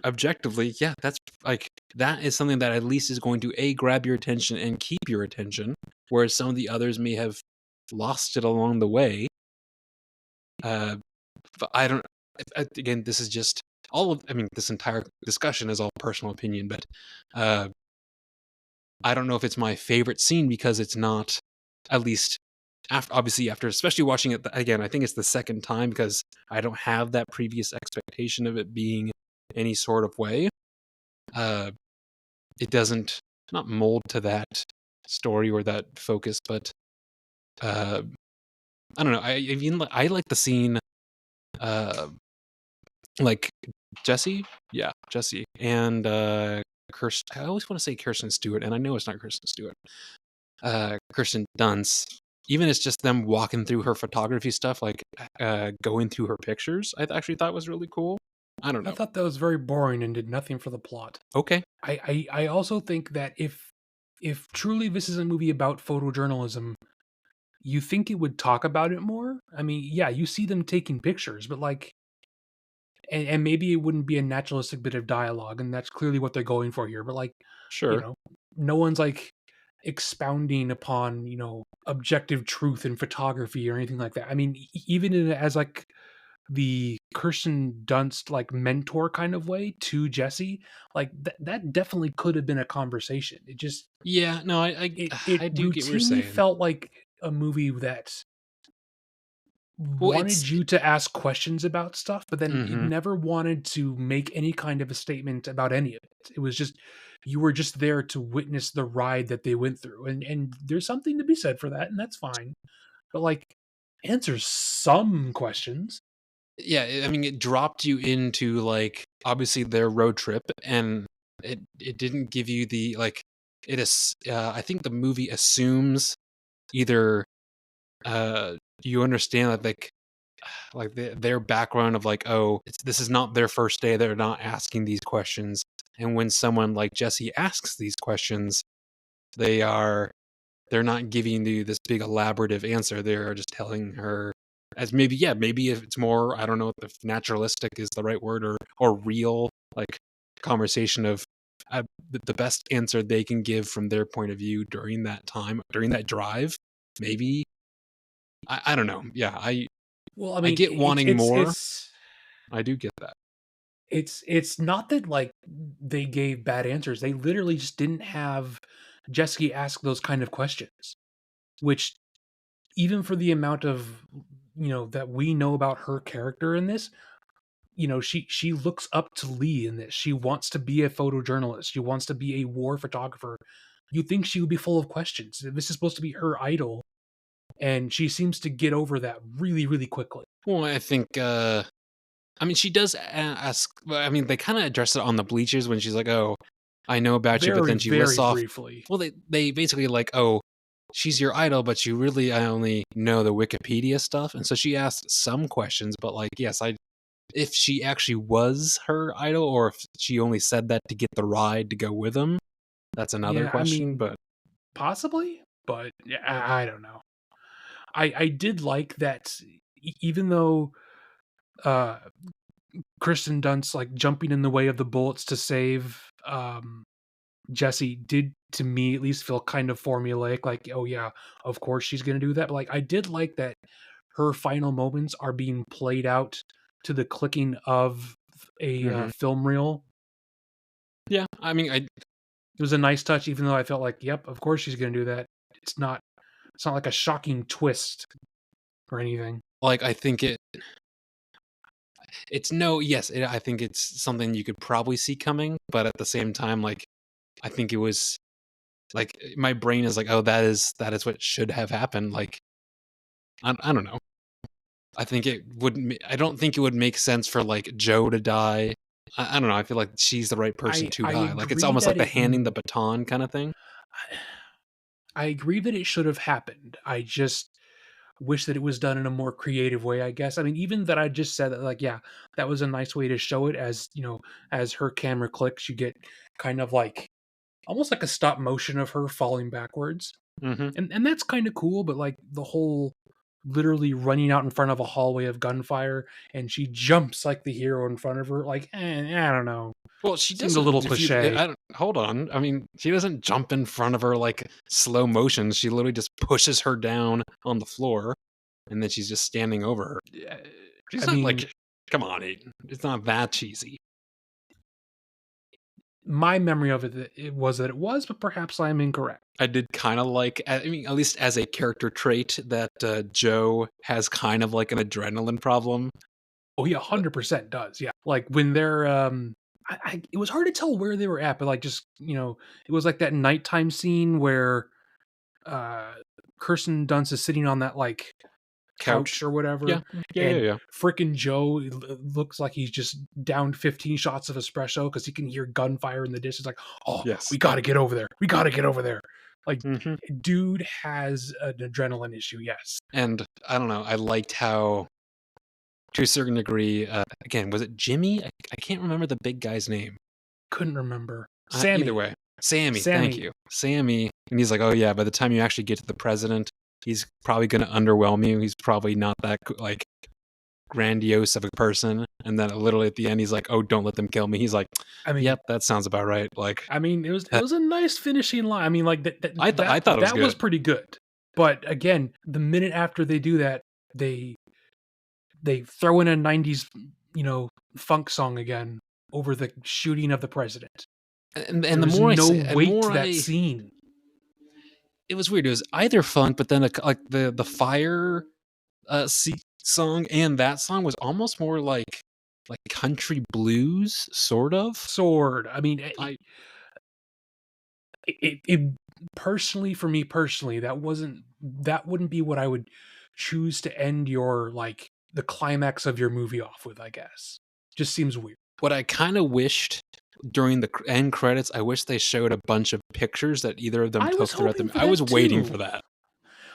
objectively, yeah, that's like that is something that at least is going to grab your attention and keep your attention, whereas some of the others may have lost it along the way. Uh, but I don't. Again, this is just all of. I mean, this entire discussion is all personal opinion, but uh, I don't know if it's my favorite scene because it's not. At least after, obviously, after especially watching it again, I think it's the second time because I don't have that previous expectation of it being any sort of way. Uh, it doesn't not mold to that story or that focus, but uh, I don't know. I like the scene, uh, like Jesse, yeah, Jesse, and Kirsten. I always want to say Kirsten Stewart, and I know it's not Kirsten Stewart. Kirsten Dunst. Even it's just them walking through her photography stuff, like going through her pictures. I actually thought was really cool. I don't I know. thought that was very boring and did nothing for the plot. Okay, I also think that if truly this is a movie about photojournalism, you think it would talk about it more? I mean, yeah, you see them taking pictures, but like, and maybe it wouldn't be a naturalistic bit of dialogue, and that's clearly what they're going for here. But like, you sure. know, no one's like expounding upon objective truth in photography or anything like that. I mean, even as like the Kirsten Dunst like mentor kind of way to Jesse, like that definitely could have been a conversation. It just Yeah, no, it I do get what you're routinely saying. felt like a movie that Well, it's wanted you to ask questions about stuff, but then it mm-hmm. never wanted to make any kind of a statement about any of it. It was just you were just there to witness the ride that they went through. And there's something to be said for that, and that's fine. But like answer some questions. Yeah. I mean, it dropped you into like obviously their road trip, and it didn't give you the like. It is. I think the movie assumes either uh you understand that like their background of like, oh, this is not their first day, they're not asking these questions, and when someone like Jesse asks these questions, they are they're not giving you this big elaborative answer, they're just telling her as maybe, yeah, maybe if it's more, I don't know if naturalistic is the right word, or real, like conversation of the best answer they can give from their point of view during that time, during that drive, maybe. I don't know, yeah, Well, I I mean, get wanting more. I do get that. it's not that like they gave bad answers. They literally just didn't have Jesse ask those kind of questions, which even for the amount of that we know about her character in this, she looks up to Lee in this. She wants to be a photojournalist. She wants to be a war photographer. You think she would be full of questions. This is supposed to be her idol, and she seems to get over that really, really quickly. Well, I think, I mean, she does ask. Well, I mean, they kind of address it on the bleachers when she's like, "Oh, I know about you," but Very, then she lists very off. briefly. Well, they basically like, "Oh, she's your idol, but you really I only know the Wikipedia stuff," and so she asked some questions. But like, yes, I if she actually was her idol, or if she only said that to get the ride to go with him, that's another Yeah, I question. mean, But possibly, but yeah, I don't know. I did like that, even though uh Kristen Dunst like jumping in the way of the bullets to save Jesse did to me at least feel kind of formulaic, like, oh yeah, of course she's gonna do that. But like I did like that her final moments are being played out to the clicking of a mhm. film reel. Yeah, I mean, I It was a nice touch, even though I felt like, yep, of course she's gonna do that. It's not like a shocking twist. or anything. Like, I think it's no, yes, I think it's something you could probably see coming, but at the same time, like, I think it was like my brain is like, oh, that is what should have happened. Like, I don't know. I think it would. I don't think it would make sense for like Joe to die. I don't know. I feel like she's the right person to I die. Like it's agree almost like that the it handing the baton kind of thing. I agree that it should have happened. I just wish that it was done in a more creative way, I guess. I mean, even that I just said that, like, yeah, that was a nice way to show it. As you know, as her camera clicks, you get kind of like almost like a stop motion of her falling backwards. Hmm. And that's kind of cool, but like the whole literally running out in front of a hallway of gunfire and she jumps like the hero in front of her, like, I don't know. Well, she Seemed a little doesn't. If you, cliche. I don't. Hold on. I mean, she doesn't jump in front of her like slow motion. She literally just pushes her down on the floor, and then she's just standing over her. Uh, She's I not mean, like, come on, Aiden. It's not that cheesy. my memory of it was that it was, but perhaps I'm incorrect. I did kind of like, I mean, at least as a character trait, that Joe has kind of like an adrenaline problem. Oh yeah, But 100% does. Yeah. Like when they're it was hard to tell where they were at, but like just, it was like that nighttime scene where uh Kirsten Dunst is sitting on that like couch couch. or Yeah. whatever, Yeah, yeah, and yeah. frickin' Joe looks like he's just downed 15 shots of espresso because he can hear gunfire in the dish. It's like, oh, Yes. we gotta get over there. We gotta get over there. Like, Hmm. dude has an adrenaline issue. Yes, And I don't know. I liked how, to a certain degree, again, was it Jimmy? I can't remember the big guy's name. couldn't remember. Either Sammy, way, Sammy. Thank Sammy. you, Sammy. And he's like, oh yeah. By the time you actually get to the president, he's probably going to underwhelm you. He's probably not that like grandiose of a person. And then literally at the end, he's like, oh, don't let them kill me. He's like, I mean, yep, that sounds about right. Like, it was a nice finishing line. I mean, like I thought it was that was good. pretty good. But again, the minute after they do that, they throw in a 90s, funk song again over the shooting of the president. And There the was more I no say, and weight more to that I, scene. it was weird. It was either funk, but then like the fire song and that song was almost more like country blues, sort of. Sword. I mean, I it personally, for me personally, that wouldn't be what I would choose to end your like the climax of your movie off with, I guess. Just seems weird. what I kind of wished during the end credits, I wish they showed a bunch of pictures that either of them I was took throughout hoping the. for I was that waiting for too. that.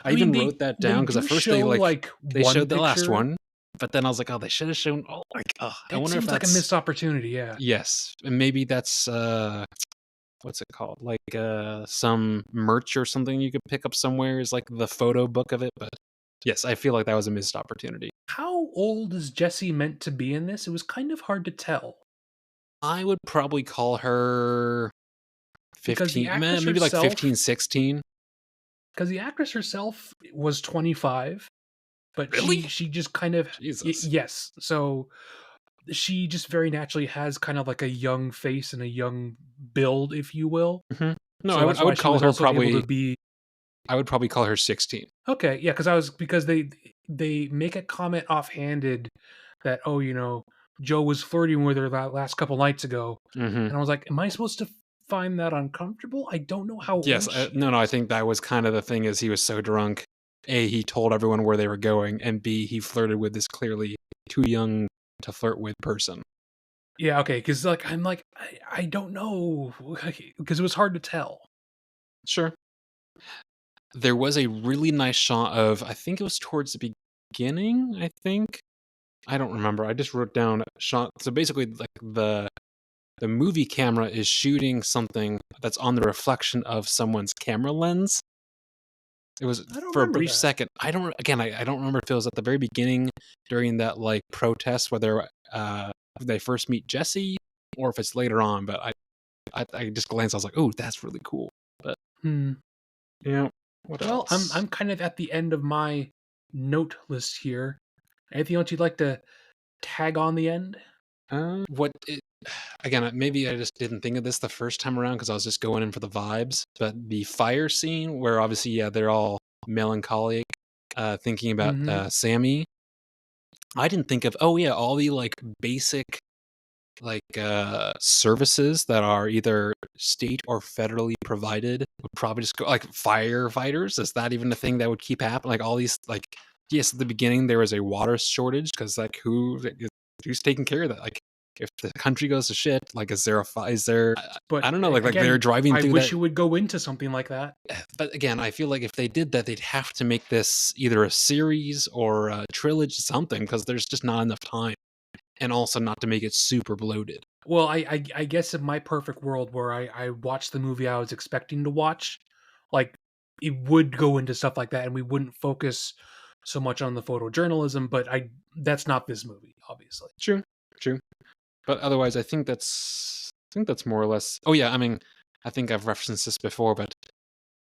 I I mean, even wrote that they down because at do first show like they one showed the last picture. one, but then I was like, oh, they should have shown. Oh, like, I It wonder if seems like a that's missed opportunity. Yeah. yes, and maybe that's what's it called? Like some merch or something you could pick up somewhere is like the photo book of it. But yes, I feel like that was a missed opportunity. How old is Jessie meant to be in this? It was kind of hard to tell I would probably call her because the 15, actress maybe like herself 15, 16. because the actress herself was 25, but Really? she just kind of Jesus. yes. So she just very naturally has kind of like a young face and a young build, if you will. Mhm. No, So I would that's I why would she call was her also able to probably be I would probably call her 16. okay. Yeah, because they make a comment offhanded that, oh, Joe was flirting with her that last couple nights ago, Mhm. and I was like, am I supposed to find that uncomfortable? I don't know how Yes, old she no, I is. think that was kind of the thing is he was so drunk. A, he told everyone where they were going, and B, he flirted with this clearly too young to flirt with person. Yeah, okay, because like I'm like I don't know because it was hard to tell. Sure. There was a really nice shot of, I think it was towards the beginning, I think. I don't remember. I just wrote down shot. So basically, like the movie camera is shooting something that's on the reflection of someone's camera lens. It was I don't for a remember brief that. second. I don't remember if it was at the very beginning during that like protest whether they first meet Jesse or if it's later on. But I just glanced. I was like, oh, that's really cool. But Hmm. yeah, what Well, else? I'm kind of at the end of my note list here. Anything else you'd like to tag on the end? What it, again? Maybe I just didn't think of this the first time around because I was just going in for the vibes. But the fire scene where obviously, yeah, they're all melancholic thinking about Mhm. Sammy, I didn't think of, oh yeah, all the like basic services that are either state or federally provided would probably just go, like firefighters. Is that even a thing that would keep happening? Like all these, like, yes, at the beginning there was a water shortage because like who's taking care of that? Like if the country goes to shit, like is there is there, But I don't know, like they're again, driving I through wish that. it would go into something like that. But again, I feel like if they did that, they'd have to make this either a series or a trilogy, something, because there's just not enough time, and also not to make it super bloated. Well, I guess in my perfect world where I watched the movie I was expecting to watch, like it would go into stuff like that, and we wouldn't focus so much on the photojournalism. But that's not this movie, obviously. True, true. But otherwise, I think that's more or less. Oh yeah, I mean, I think I've referenced this before, but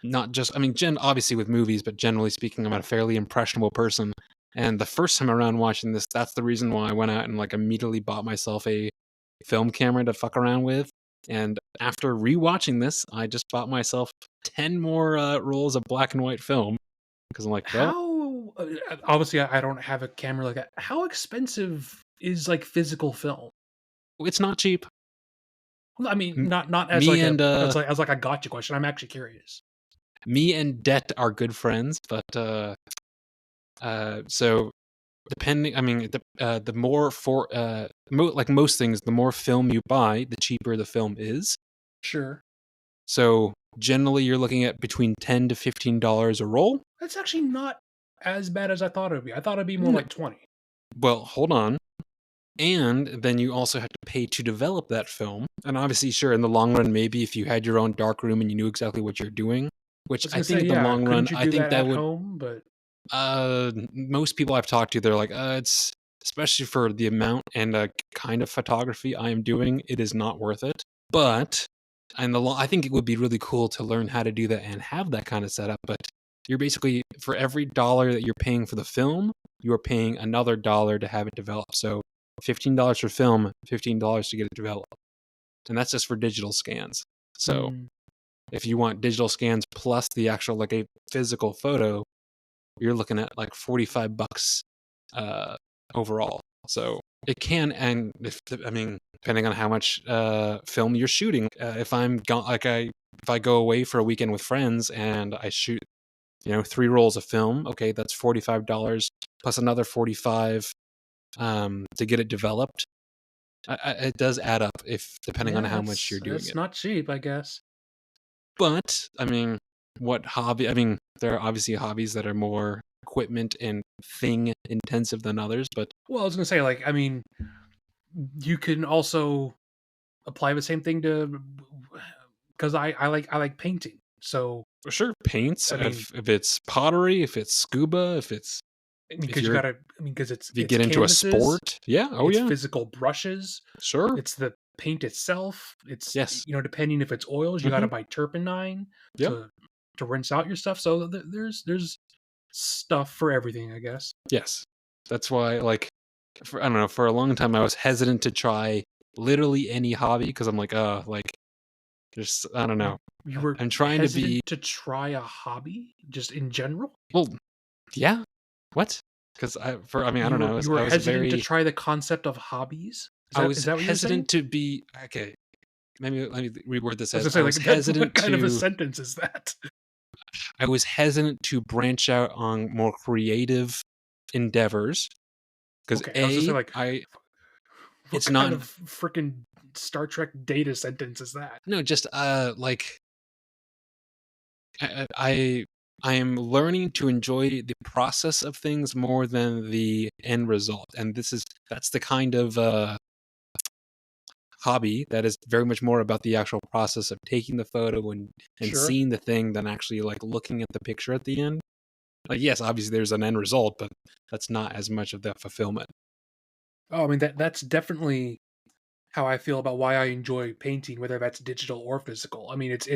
not just. I mean, obviously with movies, but generally speaking, I'm a fairly impressionable person. And the first time around watching this, that's the reason why I went out and like immediately bought myself a film camera to fuck around with. And after rewatching this, I just bought myself 10 more rolls of black and white film because I'm like, well, How obviously I don't have a camera like that. How expensive is like physical film? it's not cheap. I mean, M- not as me like and as like a gotcha question. I'm actually curious. me and debt are good friends, but so depending, I mean, the more for like most things, the more film you buy, the cheaper the film is. Sure, So generally, you're looking at between $10 to $15 a roll. that's actually not as bad as I thought it would be. I thought it'd be more No, like 20. well, hold on. And then you also have to pay to develop that film. And obviously, sure, in the long run, maybe if you had your own dark room and you knew exactly what you're doing, I which was I gonna think say, in the yeah, long run, couldn't you I do think that that at would, home? But most people I've talked to, they're like, it's, especially for the amount and kind of photography I am doing, it is not worth it. But in the long, I think it would be really cool to learn how to do that and have that kind of setup. But you're basically, for every dollar that you're paying for the film, you are paying another dollar to have it developed. So $15 for film, $15 to get it developed. And that's just for digital scans. So mm, if you want digital scans plus the actual, like a physical photo, you're looking at like $45 uh, overall. So it can, and if, I mean, depending on how much film you're shooting, if I'm gone, if I go away for a weekend with friends and I shoot, 3 rolls of film, okay, that's $45 plus another 45 to get it developed. It does add up if depending on yeah, how much you're doing that's it. not cheap, I guess. But I mean, what hobby? I mean, there are obviously hobbies that are more equipment and thing intensive than others, but Well, I was gonna say, like, I mean, you can also apply the same thing to because I like painting. So for sure, paints. I mean, If it's pottery, if it's scuba, if because you you're gotta, I mean, because if you it's get into a canvases, sport, yeah, oh it's yeah, physical brushes, sure, it's the paint itself. It's yes, depending if it's oils, you got hmm, to buy turpentine yep, to rinse out your stuff. So there's stuff for everything, I guess. yes. That's why, like, I don't know, for a long time I was hesitant to try literally any hobby because I'm like, just I don't know. You were I'm trying to hesitant be to try a hobby, just in general. well, yeah. What? Because I mean, I don't know. You were I was hesitant to very, try the concept of hobbies. I Is was that what you're saying? hesitant to be okay. Maybe let me reword this I was as gonna say, like, what kind of a to sentence is that? I was hesitant to branch out on more creative endeavors because Okay, I was gonna say, a like, I what it's kind not of freaking Star Trek data sentence is that? no just like I am learning to enjoy the process of things more than the end result, and that's the kind of hobby that is very much more about the actual process of taking the photo and Sure. seeing the thing than actually like looking at the picture at the end. Like yes, obviously there's an end result, but that's not as much of the fulfillment. Oh, I mean, that's definitely how I feel about why I enjoy painting, whether that's digital or physical. I mean, it's.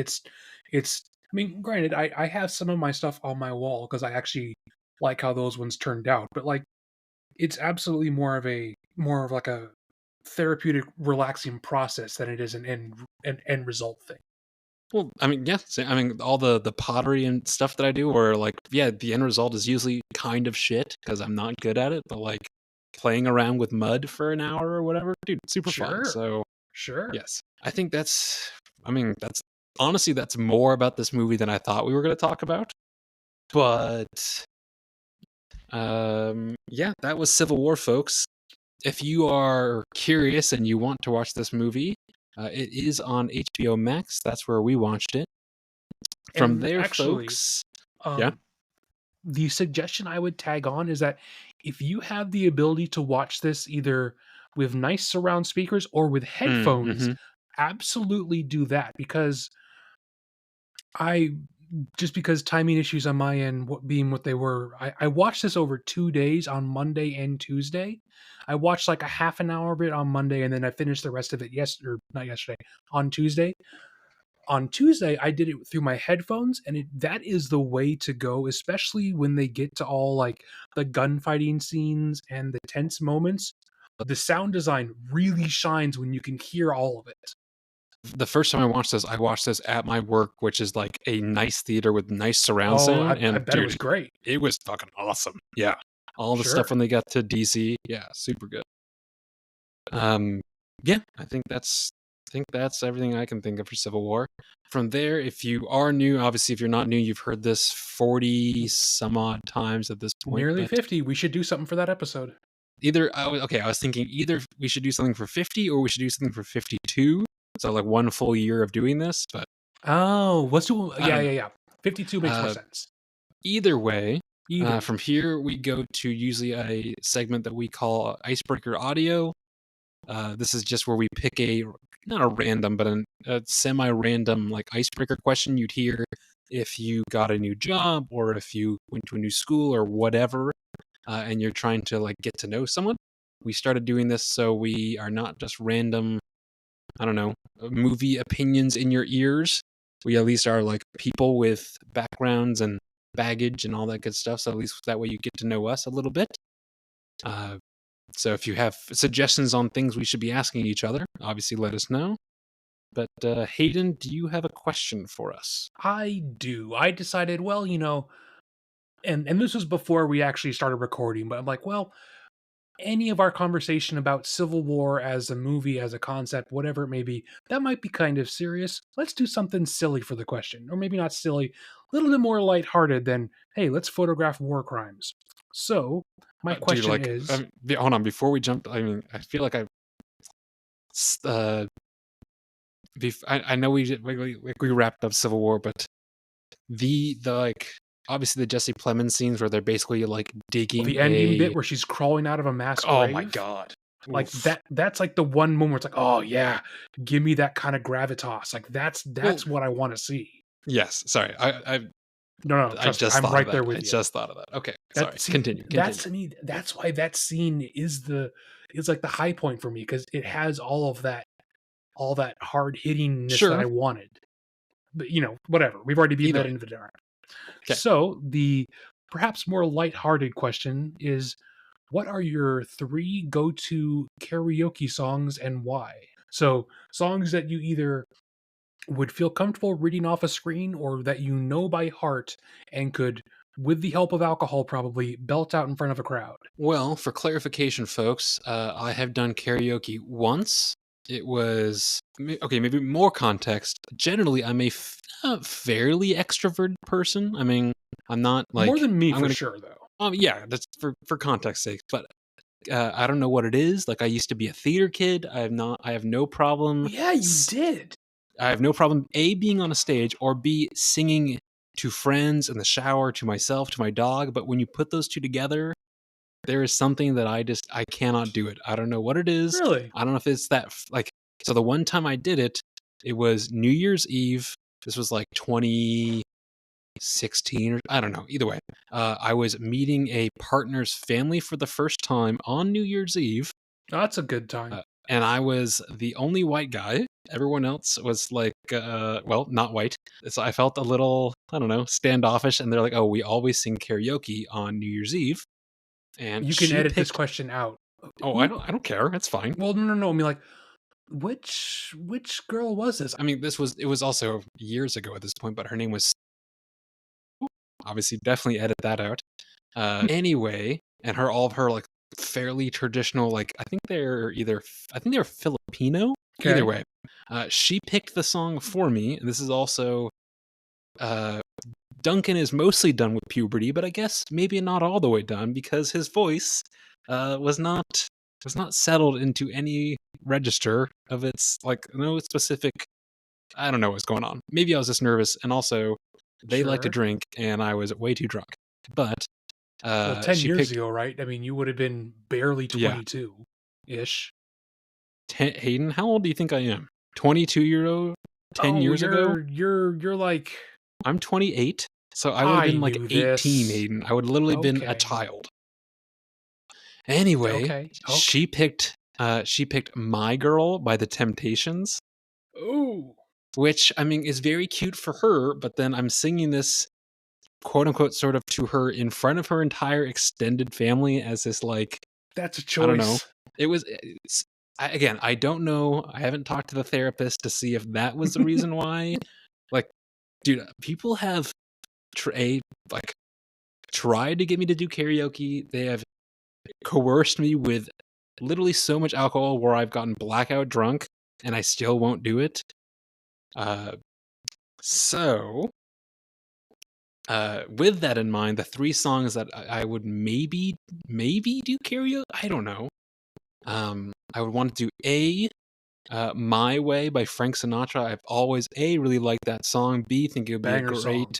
I mean, granted, I have some of my stuff on my wall because I actually like how those ones turned out, but like, it's absolutely more of like a therapeutic, relaxing process than it is an end result thing. Well, I mean, yeah, I mean, all the pottery and stuff that I do, or like, yeah, the end result is usually kind of shit because I'm not good at it. But like playing around with mud for an hour or whatever, dude, super fun. Sure. So Sure. yes, I think that's. I mean, that's honestly that's more about this movie than I thought we were going to talk about. But yeah, that was Civil War, folks. If you are curious and you want to watch this movie, it is on HBO Max. That's where we watched it. From And there, actually, folks. Yeah. um, the suggestion I would tag on is that if you have the ability to watch this either with nice surround speakers or with headphones, Mm-hmm. absolutely do that because I just because timing issues on my end being what they were, I watched this over 2 days on Monday and Tuesday. I watched like a half an hour of it on Monday and then I finished the rest of it or not yesterday, on Tuesday. On Tuesday, I did it through my headphones, and that is the way to go, especially when they get to all like the gunfighting scenes and the tense moments. The sound design really shines when you can hear all of it. The first time I watched this at my work, which is like a nice theater with nice surround Oh, sound. I And bet it was dude, great. it was fucking awesome. Yeah. All the stuff Sure. when they got to DC. Yeah, super good. Um, yeah, I think that's everything I can think of for Civil War. From there, if you are new, obviously if you're not new, you've heard this 40 some odd times at this point, Nearly but 50. We should do something for that episode. I was thinking either we should do something for 50 or we should do something for 52. So like one full year of doing this, but Oh, let's do. I Yeah, don't yeah, know. yeah. 52 makes more sense. Either way, Either way. from here we go to usually a segment that we call icebreaker audio. This is just where we pick not a random, but a semi-random like icebreaker question you'd hear if you got a new job or if you went to a new school or whatever, and you're trying to like get to know someone. We started doing this so we are not just random, I don't know, movie opinions in your ears. We at least are like people with backgrounds and baggage and all that good stuff. So at least that way you get to know us a little bit. Uh, so if you have suggestions on things we should be asking each other, obviously let us know. But Hayden, do you have a question for us? I do. I decided, well, and this was before we actually started recording, but I'm like, well, any of our conversation about Civil War as a movie, as a concept, whatever it may be, that might be kind of serious. Let's do something silly for the question. Or maybe not silly, a little bit more lighthearted than, hey, let's photograph war crimes. So, my Dude, question like, is, hold on, before we jump, I mean, I feel like uh, I know we wrapped up Civil War, but the like, obviously the Jesse Plemons scenes where they're basically like digging the ending bit where she's crawling out of a mass oh my grave, god. like Oof. that's like the one moment where it's like, oh yeah, give me that kind of gravitas. Like that's Well, that's what I want to see. yes, sorry. No, no, I trust me, just I'm thought of right there that. I with you. just thought of that. Okay, sorry. That see, that's Continue. to me, that's why that scene is like the high point for me because it has all that hard hittingness that I Sure. wanted. But whatever. We've already beaten Either that way. into the dark. Okay. So the perhaps more lighthearted question is, what are your three go-to karaoke songs and why? So songs that you either would feel comfortable reading off a screen or that you know by heart and could, with the help of alcohol, probably belt out in front of a crowd. Well, for clarification, folks, I have done karaoke once. It was okay. Maybe more context. Generally, I'm a fairly extroverted person. I mean, I'm not More like than me I'm for gonna. sure, though. Yeah, that's for context sake. But I don't know what it is. Like I used to be a theater kid. I have not. I have no problem. Oh, yeah, you did. I have no problem A being on a stage or B singing to friends in the shower, to myself, to my dog. But when you put those two together, there is something that I cannot do it. I don't know what it is. Really? I don't know if it's that like so the one time I did it, it was New Year's Eve. This was like 2016 or I don't know. Either way, I was meeting a partner's family for the first time on New Year's Eve, Oh, that's a good time. and I was the only white guy. Everyone else was like, well, not white. So I felt a little, I don't know, standoffish. And they're like, "Oh, we always sing karaoke on New Year's Eve." And You can she edit this picked. question out. Oh, Who? I don't care. It's fine. Well, no, no, no. I mean, like, Which girl was this? I mean, it was also years ago at this point, but her name was, obviously, definitely edit that out. Anyway, and all of her like fairly traditional, like I think they're Filipino. Either Okay. way, she picked the song for me, and this is also uh, Duncan is mostly done with puberty, but I guess maybe not all the way done because his voice was not settled into any register of its like no specific. I don't know what's going on. Maybe I was just nervous, and also they like to Sure. drink, and I was way too drunk. But Well, 10 she years picked, ago, right? I mean, you would have been barely yeah, 22-ish. Hayden. How old do you think I am? 22-year old. 10 Oh, years ago. you're like, I'm 28, so I would have I been like knew 18. this. Hayden, I would literally been a Okay. child. Anyway, Okay. Okay. she picked "My Girl" by The Temptations, Ooh, which I mean is very cute for her, but then I'm singing this quote unquote sort of to her in front of her entire extended family as this like that's a I don't know. choice. It was again, I don't know. I haven't talked to the therapist to see if that was the reason why. Like, dude, people have like tried to get me to do karaoke. They have coerced me with literally so much alcohol where I've gotten blackout drunk and I still won't do it. Uh, so, with that in mind, the three songs that I would maybe do karaoke. I don't know. I would want to do "My Way" by Frank Sinatra. I've always really liked that song. B, think it would be a Banger song. great.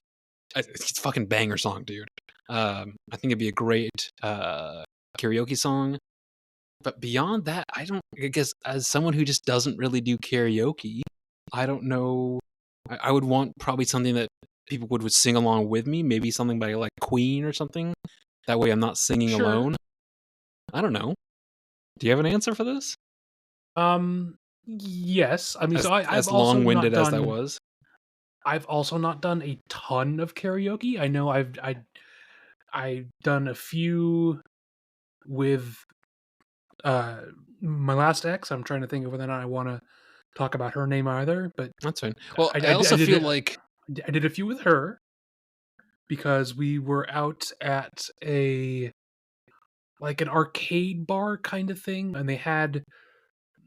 It's a fucking banger song, dude. I think it'd be a great karaoke song. But beyond that, I guess as someone who just doesn't really do karaoke, I don't know. I would want probably something that people would sing along with me. Maybe something by like Queen or something. That way, I'm not singing Sure. alone. I don't know. Do you have an answer for this? Yes. I mean, so I've As also long not winded as that done. was. I've also not done a ton of karaoke. I know I've done a few with uh my last ex. I'm trying to think of whether or not I want to talk about her name either, but That's fine. Well, I, I I, I also did feel it. like I did a few with her because we were out at a like an arcade bar kind of thing, and they had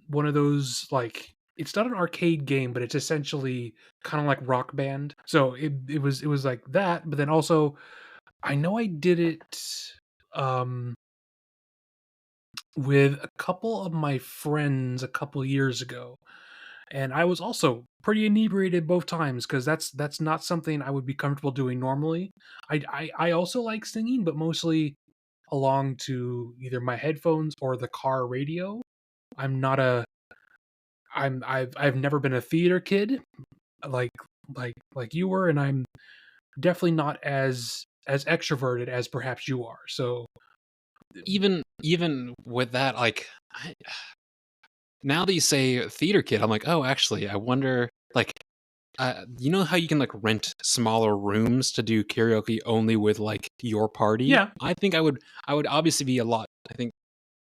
one of those like it's not an arcade game, but it's essentially kind of like Rock Band. So it was like that, but then also I know I did it um with a couple of my friends a couple years ago, and I was also pretty inebriated both times because that's not something I would be comfortable doing normally. I also like singing, but mostly along to either my headphones or the car radio. I'm not a I've never been a theater kid like like you were, and I'm definitely not as extroverted as perhaps you are. So even with that, like now that you say theater kid, I'm like, oh, actually, I wonder, like, you know how you can like rent smaller rooms to do karaoke only with like your party? yeah, I would obviously be a lot, I think,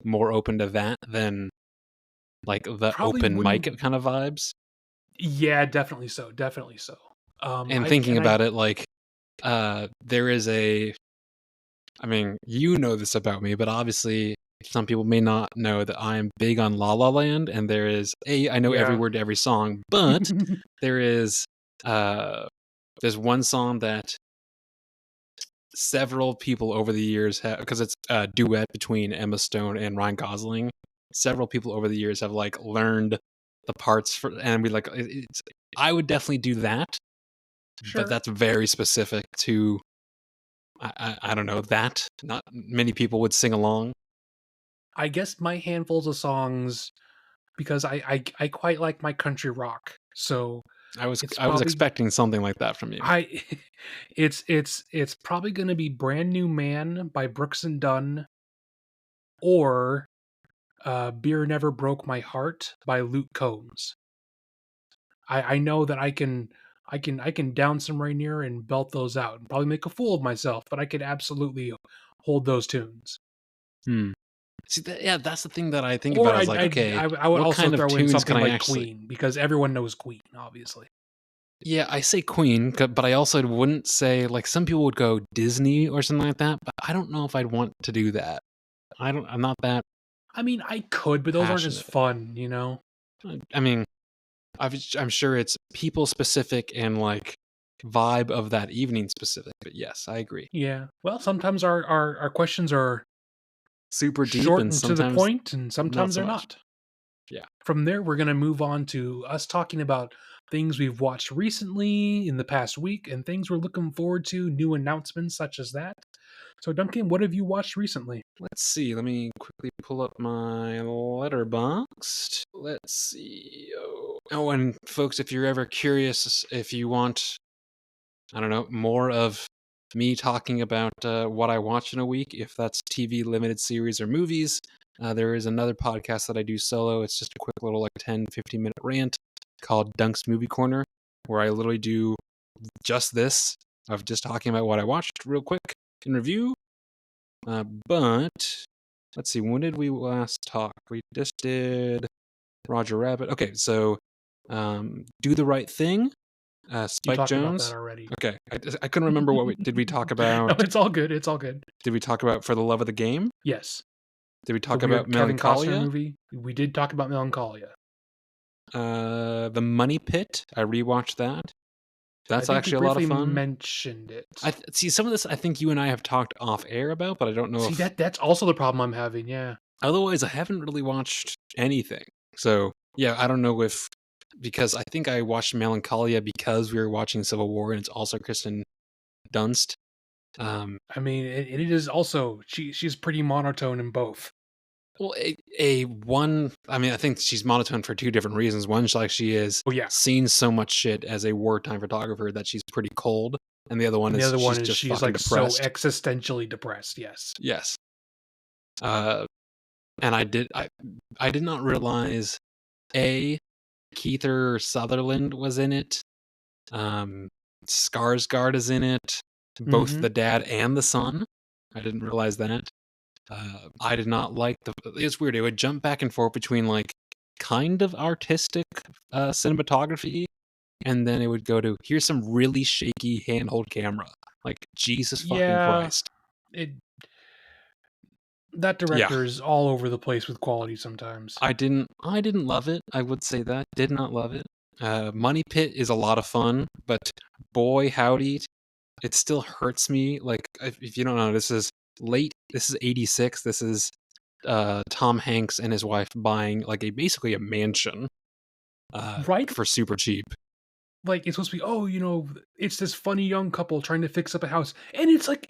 more open to that than like the probably open mic wouldn't. kind of vibes. Yeah, definitely so, definitely so. And I thinking and I about it, like, there is I mean, you know this about me, but obviously some people may not know that I am big on La La Land, and there is I know every yeah, word to every song, but there is uh there's one song that several people over the years have, because it's a duet between Emma Stone and Ryan Gosling. Several people over the years have like learned the parts for, and we like I would definitely do that, but sure. that's very specific to I don't know that not many people would sing along. I guess my handfuls of songs because I quite like my country rock. So it's I was probably expecting something like that from you. I it's probably going to be Brand New Man by Brooks and Dunn or Beer Never Broke My Heart by Luke Combs. I know that I can down some Rainier and belt those out and probably make a fool of myself, but I could absolutely hold those tunes. Hmm. See, that's the thing that I think Or about. I was like, okay, I would what also kind of throw in tunes can something I like actually? Queen, because everyone knows Queen, obviously. Yeah, I say Queen, but I also wouldn't say like some people would go Disney or something like that. But I don't know if I'd want to do that. I'm not that I mean, I could, but those aren't as passionate. fun, you know? I mean, I'm sure it's people specific and like vibe of that evening specific. But yes, I agree. Yeah. Well, sometimes our questions are Super deep short and and to the sometimes point, and not sometimes so they're much. not. Yeah. From there, we're going to move on to us talking about things we've watched recently in the past week and things we're looking forward to, new announcements such as that. So, Duncan, what have you watched recently? Let's see. Let me quickly pull up my letterboxd. Let's see. Oh, and folks, if you're ever curious, if you want, I don't know, more of me talking about what I watch in a week, if that's TV, limited series, or movies, there is another podcast that I do solo. It's just a quick little like 10-15 minute rant called Dunk's Movie Corner, where I literally do just this of just talking about what I watched real quick in review. But let's see, when did we last talk? We just did Roger Rabbit. Okay, so Do the Right Thing, You Spike talked about that Jones. already. Okay, I couldn't remember what did we talk No, about. it's all good. It's all good. Did we talk about For the Love of the Game? Yes. Did we The talk about weird Kevin Costner Melancholia? movie. We did talk about Melancholia. The Money Pit. I rewatched that. I That's think we actually a lot of briefly fun. mentioned it. See some of this. I think you and I have talked off air about, but I don't know See, if that's also the problem I'm having. Yeah. otherwise, I haven't really watched anything. So, yeah, I don't know if because I think I watched Melancholia because we were watching Civil War and it's also Kristen Dunst. I mean, it is also she's pretty monotone in both. Well, a one. I mean, I think she's monotone for two different reasons. One's like she is Oh yeah, seen so much shit as a wartime photographer that she's pretty cold, and the other one and the is other one she's is just she's fucking like so depressed. existentially depressed. Yes. Yes. Uh, and I did not realize a Keither Sutherland was in it. Skarsgård is in it, both Mm-hmm. the dad and the son. I didn't realize that. I did not like the. It's weird. It would jump back and forth between like kind of artistic cinematography, and then it would go to here's some really shaky handhold camera. Like Jesus fucking Yeah. Christ. It that Yeah, director is all over the place with quality sometimes. I didn't love it. I would say that did not love it. Money Pit is a lot of fun, but boy howdy, it still hurts me. Like if you don't know, this is late. This is '86. This is Tom Hanks and his wife buying like basically a mansion Right? for super cheap. Like it's supposed to be, oh, it's this funny young couple trying to fix up a house, and it's like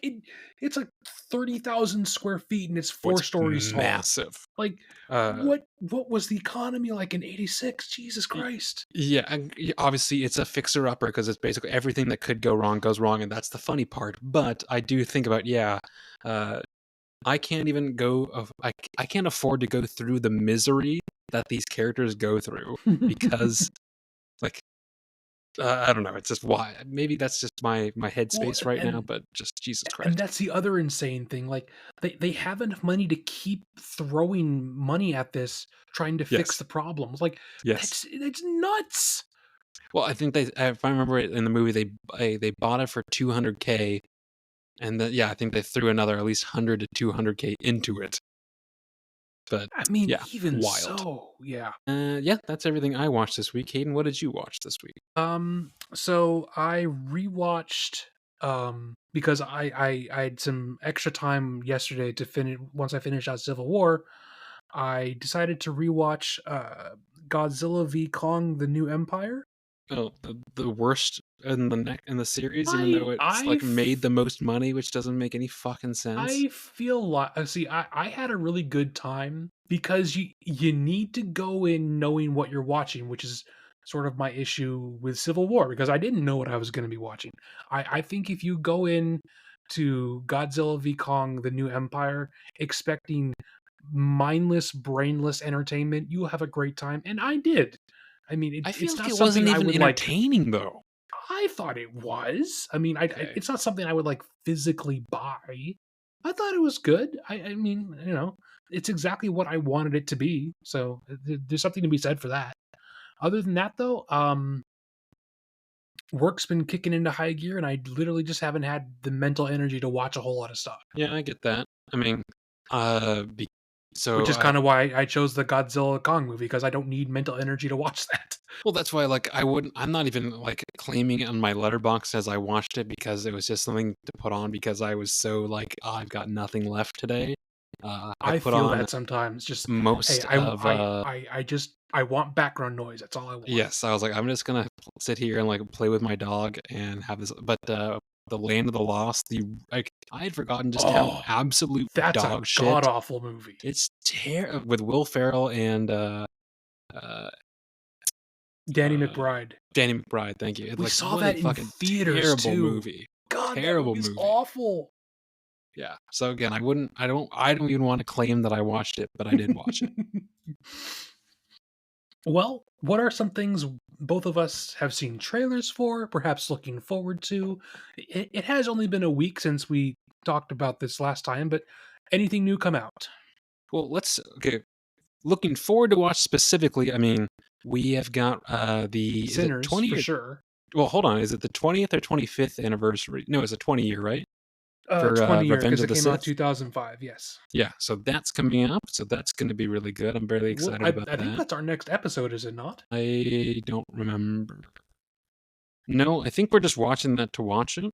30,000 square feet, and it's It's 4 stories tall. massive. Like, Uh, what was the economy like in '86? Jesus Christ! yeah, and obviously it's a fixer upper because it's basically everything that could go wrong goes wrong, and that's the funny part. But I do think about uh, I can't even go. I can't afford to go through the misery that these characters go through because like I don't know. It's just why. Maybe that's just my Well, headspace right now. But just Jesus and Christ. that's the other insane thing. Like they have enough money to keep throwing money at this, trying to fix Yes. the problems. Like Yes. that's nuts. Well, I think they, if I remember it in the movie, they bought it for 200K, and then yeah, I think they threw another at least 100 to 200K into it. But I mean, yeah, even wild. so, yeah. Yeah, that's everything I watched this week. Hayden, what did you watch this week? So I rewatched because I had some extra time yesterday to finish once I finished out Civil War. I decided to rewatch Godzilla v Kong: The New Empire. Oh, the worst in the series, even I though it's I like made the most money, which doesn't make any fucking sense. I feel like see, I had a really good time because you need to go in knowing what you're watching, which is sort of my issue with Civil War because I didn't know what I was going to be watching. I think if you go in to Godzilla v Kong: The New Empire expecting mindless, brainless entertainment, you'll have a great time, and I did. I mean, I feel it's like not it something wasn't I even would like. entertaining though. I thought it was. I mean, Okay. it's not something I would like physically buy. I thought it was good. I mean, it's exactly what I wanted it to be. So there's something to be said for that. Other than that, though, work's been kicking into high gear, and I literally just haven't had the mental energy to watch a whole lot of stuff. Yeah, I get that. I mean, uh, be, Which so is kind of why I chose the Godzilla Kong movie, because I don't need mental energy to watch that. well, that's why like I wouldn't. I'm not even like claiming it on my letterbox as I watched it because it was just something to put on because I was so like "Oh, I've got nothing left today. I I put feel on that sometimes. Just hey, most of I want background noise. That's all I want. yes. I was like I'm just gonna sit here and like play with my dog and have this. But the Land of the Lost, the like I had forgotten just how Oh, absolute that's a dog god shit. awful movie. It's terrible with Will Ferrell and uh, Danny uh, McBride. Danny McBride. Thank you. It's We like saw what a that in fucking theaters terrible too. movie. God, that Terrible movie's movie. awful. Yeah. So again, I don't even want to claim that I watched it, but I did watch it. Well, what are some things both of us have seen trailers for, perhaps looking forward to? It has only been a week since we talked about this last time, but anything new come out? Well, let's okay. Looking forward to watch specifically. I mean, we have got the is it Sinners, 20 for or sure. well, hold on, is it the 20th or 25th anniversary? No, it's a 20-year, right? For 20 year, Revenge because of it the came out Sith. 2005. Yes. Yeah, so that's coming up. So that's going to be really good. I'm very Well, excited about I think that. that's our next episode, is it not? I don't remember. No, I think we're just watching that to watch it.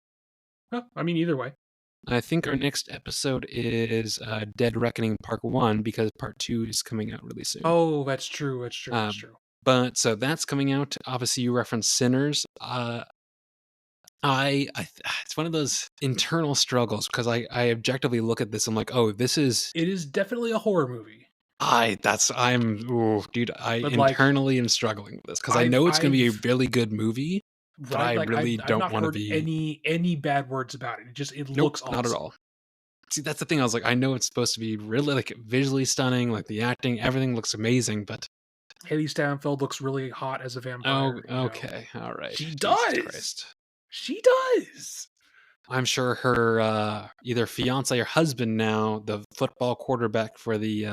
Oh, I mean, either way. I think our next episode is Dead Reckoning Part 1 because Part 2 is coming out really soon. Oh, that's true. That's true. Uh, That's true. but so that's coming out. Obviously, you referenced Sinners. It's one of those internal struggles because I objectively look at this. I'm like, oh, this is It is definitely a horror movie, ooh, dude. I but like internally am struggling with this because I know it's going to be a I've really good movie, but I right, like really I've don't not want to heard be. any bad words about it. It Nope, looks not at awesome. all. See, that's the thing. I was like, I know it's supposed to be really like visually stunning, like the acting, everything looks amazing, but Haley Steinfeld looks really hot as a oh, vampire. okay, all right, She Jesus does. Christ. She does. I'm sure her either fiance or husband now, the football quarterback for the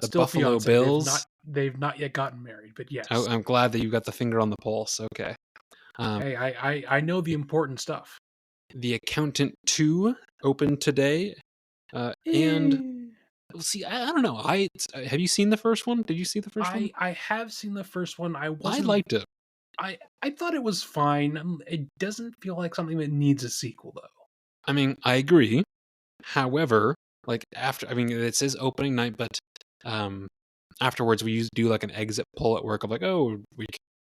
Still Buffalo fiance. Bills. They've not yet gotten married, but yes. I'm glad that you got the finger on the pulse. Okay. Um, Hey, I know the important stuff. the Accountant 2 opened today, and Eh, well, see, I don't know. Have you seen the first one? Did you see the first one? I have seen the first one. I liked it. I thought it was fine. It doesn't feel like something that needs a sequel though. I mean, I agree. However, like after, I mean, it says opening night, but um, afterwards we do like an exit poll at work of like, oh,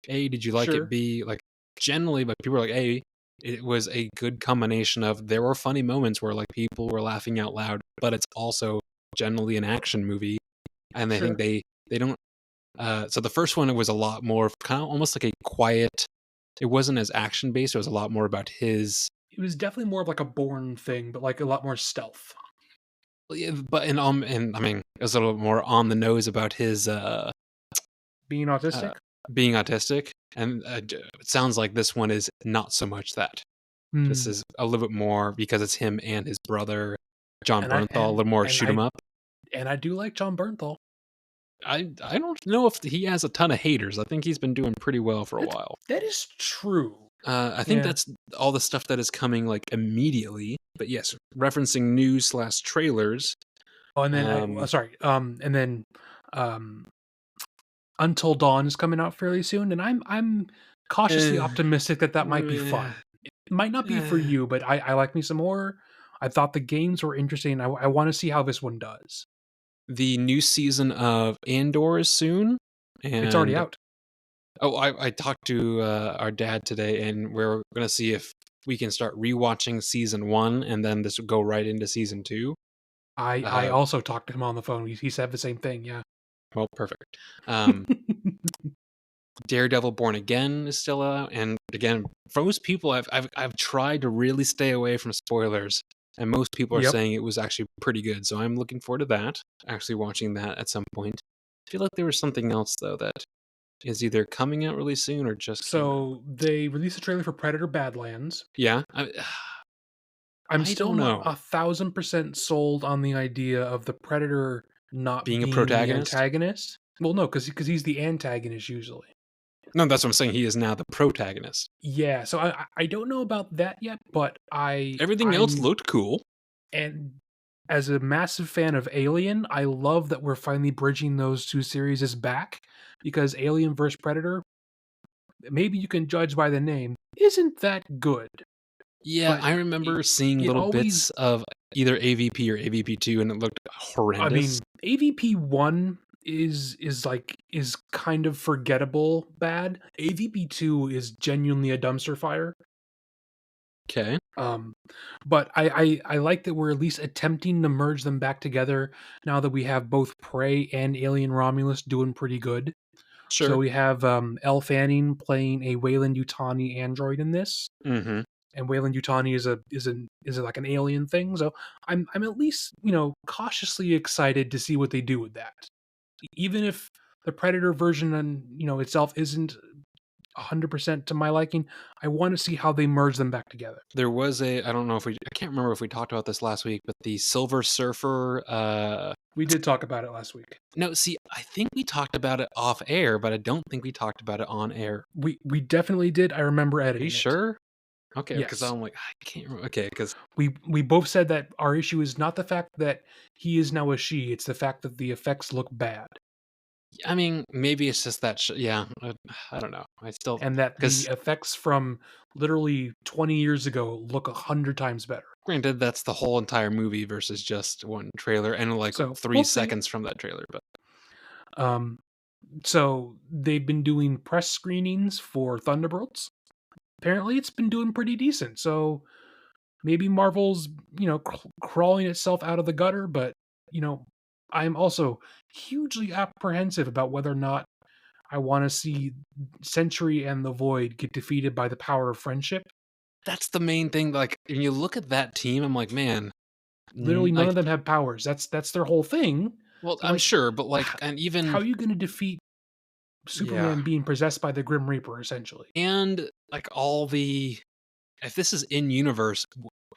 A, did you like it? Sure. B, like generally, but people are like, A, it was a good combination of there were funny moments where like people were laughing out loud, but it's also generally an action movie, and I think Sure. they don't. So the first one it was a lot more kind of almost like a quiet. It wasn't as action based. It was a lot more about his It was definitely more of like a Bourne thing, but like a lot more stealth. yeah, but and I mean, it was a little bit more on the nose about his Being uh, autistic. being autistic, and it sounds like this one is not so much that. This Hmm. is a little bit more because it's him and his brother, John And I Bernthal, a little more and shoot 'em up. I do like John Bernthal. I don't know if he has a ton of haters. I think he's been doing pretty well for a That's while. that is true. I think Yeah. that's all the stuff that is coming like immediately. But yes, referencing news slash trailers. Oh, and then Um, and then um Until Dawn is coming out fairly soon, and I'm cautiously eh, optimistic that that might be eh, fun. It might not be for eh. you, but I like me some more. I thought the games were interesting. I want to see how this one does. The new season of Andor is soon, It's already and out. oh, I talked to our dad today, and we're gonna see if we can start rewatching season one, and then this will go right into season two. I Uh, also talked to him on the phone. He said the same thing. Yeah. well, perfect. Um, Daredevil Born Again is still out, and again, for most people, I've tried to really stay away from spoilers, and most people are Yep. saying it was actually pretty good. So I'm looking forward to that. Actually, watching that at some point. I feel like there was something else though that is either coming out really soon or just came out. So they released a trailer for Predator Badlands. Yeah, I'm I still don't not know. 1000% sold on the idea of the Predator not Being a being the protagonist? antagonist. Well, no, because he's the antagonist usually. No, that's what I'm saying. He is now the protagonist. Yeah, so I don't know about that yet, but Everything else I'm looked cool. and as a massive fan of Alien, I love that we're finally bridging those 2 series back because Alien vs. Predator, maybe you can judge by the name, isn't that good, Yeah, but I it remember seeing it little always bits of either AVP or AVP2, and it looked I horrendous. mean, AVP 1 is kind of forgettable bad. AVP 2 is genuinely a dumpster fire. Okay, Um, but I like that we're at least attempting to merge them back together now that we have both Prey and Alien Romulus doing pretty good. So sure. we have Elle Fanning playing a Wayland Yutani android in this, Mhm. and Wayland Yutani is like an alien thing. So I'm at least cautiously excited to see what they do with that. Even if the Predator version and itself isn't 100% to my liking, I want to see how they merge them back together. There was I don't know if I can't remember if we talked about this last week, but the Silver Surfer, We did talk about it last week. no, see, I think we talked about it off air, but I don't think we talked about it on air. We definitely did. I remember Are you editing it. sure? Okay, because Yes. I'm like, I can't remember. Okay, because We both said that our issue is not the fact that he is now a she, it's the fact that the effects look bad I mean, maybe it's just that. Yeah, I don't know. I still and that the because effects from literally 20 years ago look 100 times better. granted, that's the whole entire movie versus just one trailer and like So, three we'll see. seconds from that trailer. But Um so they've been doing press screenings for Thunderbolts. Apparently it's been doing pretty decent. So maybe Marvel's, crawling itself out of the gutter, but you know, I'm also hugely apprehensive about whether or not I want to see Sentry and the Void get defeated by the power of friendship. that's the main thing. Like when you look at that team, I'm like, man, Literally, none like, of them have powers. That's their whole thing. well, I'm I'm like, sure, but like, h- and how even are you going to defeat yeah, Superman being possessed by the Grim Reaper? Essentially, and like all the if this is in universe,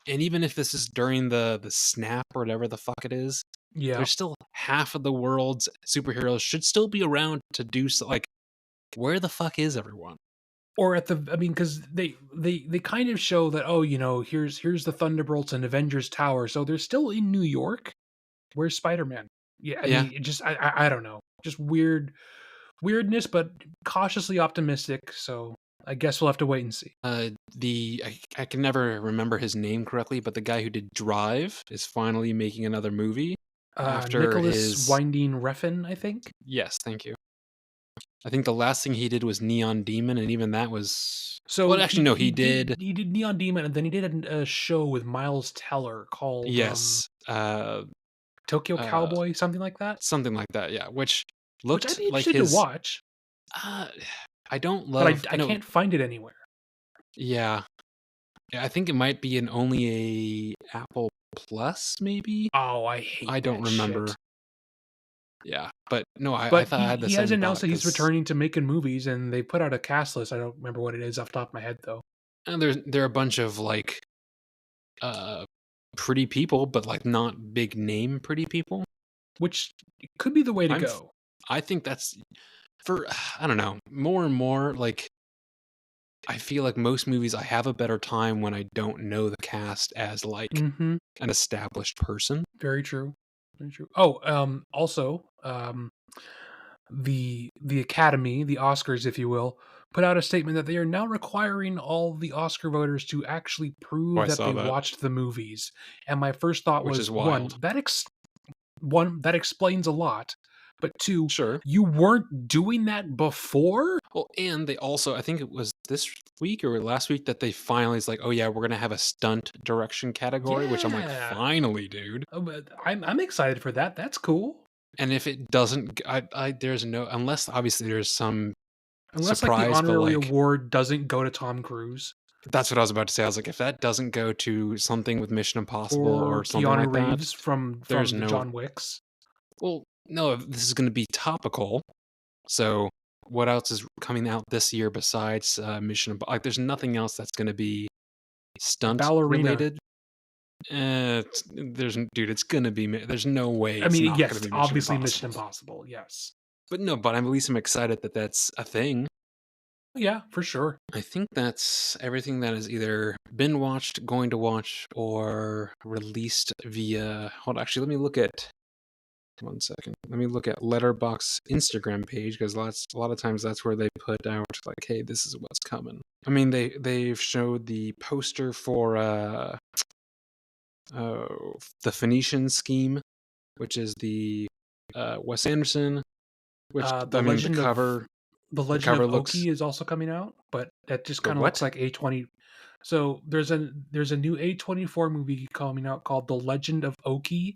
and even if this is during the snap or whatever the fuck it is, yeah. there's still half of the world's superheroes should still be around to do so. Like, where the fuck is everyone? Or at the, I mean, because they kind of show that here's the Thunderbolts and Avengers Tower, so they're still in New York. Where's Spider Man? Yeah, I Yeah, mean, it just I don't know, just weirdness, but cautiously optimistic. So I guess we'll have to wait and see. I can never remember his name correctly, but the guy who did Drive is finally making another movie after Nicholas his Winding Refn, I think. yes, thank you. I think the last thing he did was Neon Demon, and even that was So well, actually no, he did he did Neon Demon, and then he did a show with Miles Teller called yes, Tokyo uh, Cowboy, something like that, something like that, yeah, which which I'd looked be like interested to his. watch, Uh, I don't but love. I can't find it anywhere. Yeah, yeah, I think it might be in only a Apple Plus, maybe. Oh, I hate I don't that remember. shit. Yeah, but no, I But thought I had the he has same announced thought that he's because returning to making movies, and they put out a cast list. I don't remember what it is off the top of my head though. and there are a bunch of like uh pretty people, but like not big name pretty people. Which could be the way to I'm go. I think that's for I don't know more and more like I feel like most movies I have a better time when I don't know the cast as like Mm-hmm. an established person. Very true. Very true. Oh, also, the Academy, the Oscars, if you will, put out a statement that they are now requiring all the Oscar voters to actually Oh, prove I that saw they that, watched the movies. And my first thought which is was wild. one that explains a lot, but two, Sure. you weren't doing that before. Well, and they also, I think it was this week or last week that they finally is like, oh yeah, we're gonna have a stunt direction category, which I'm like, Yeah, finally, dude. But I'm excited for that. That's cool. And if it doesn't, there's no unless obviously there's some Unless like the surprise, but honorary like award doesn't go to Tom Cruise that's what I was about to say. I was like, if that doesn't go to something with Mission Impossible or or something Keanu like that, Reeves there's from the no. John Wicks. Well, no, this is going to be topical. So what else is coming out this year besides Mission? Like, there's nothing else that's going to be stunt Ballerina. related. Dude, it's gonna be. There's no way I it's mean, not gonna yes, be Mission obviously Mission Impossible. Impossible, yes. But at least I'm excited that that's a thing. Yeah, for sure. I think that's everything that is either been watched, going to watch, or released via. Hold on, actually, let me look at. One second. Let me look at Letterbox Instagram page because a lot of times that's where they put out like, hey, this is what's coming. I mean, they've showed the poster for the Phoenician Scheme, which is the Wes Anderson. Which I mean, The the Legend cover of looks Oki is also coming out, but that just the kind of looks what? like A20. So there's a new A24 movie coming out called The Legend of Oki,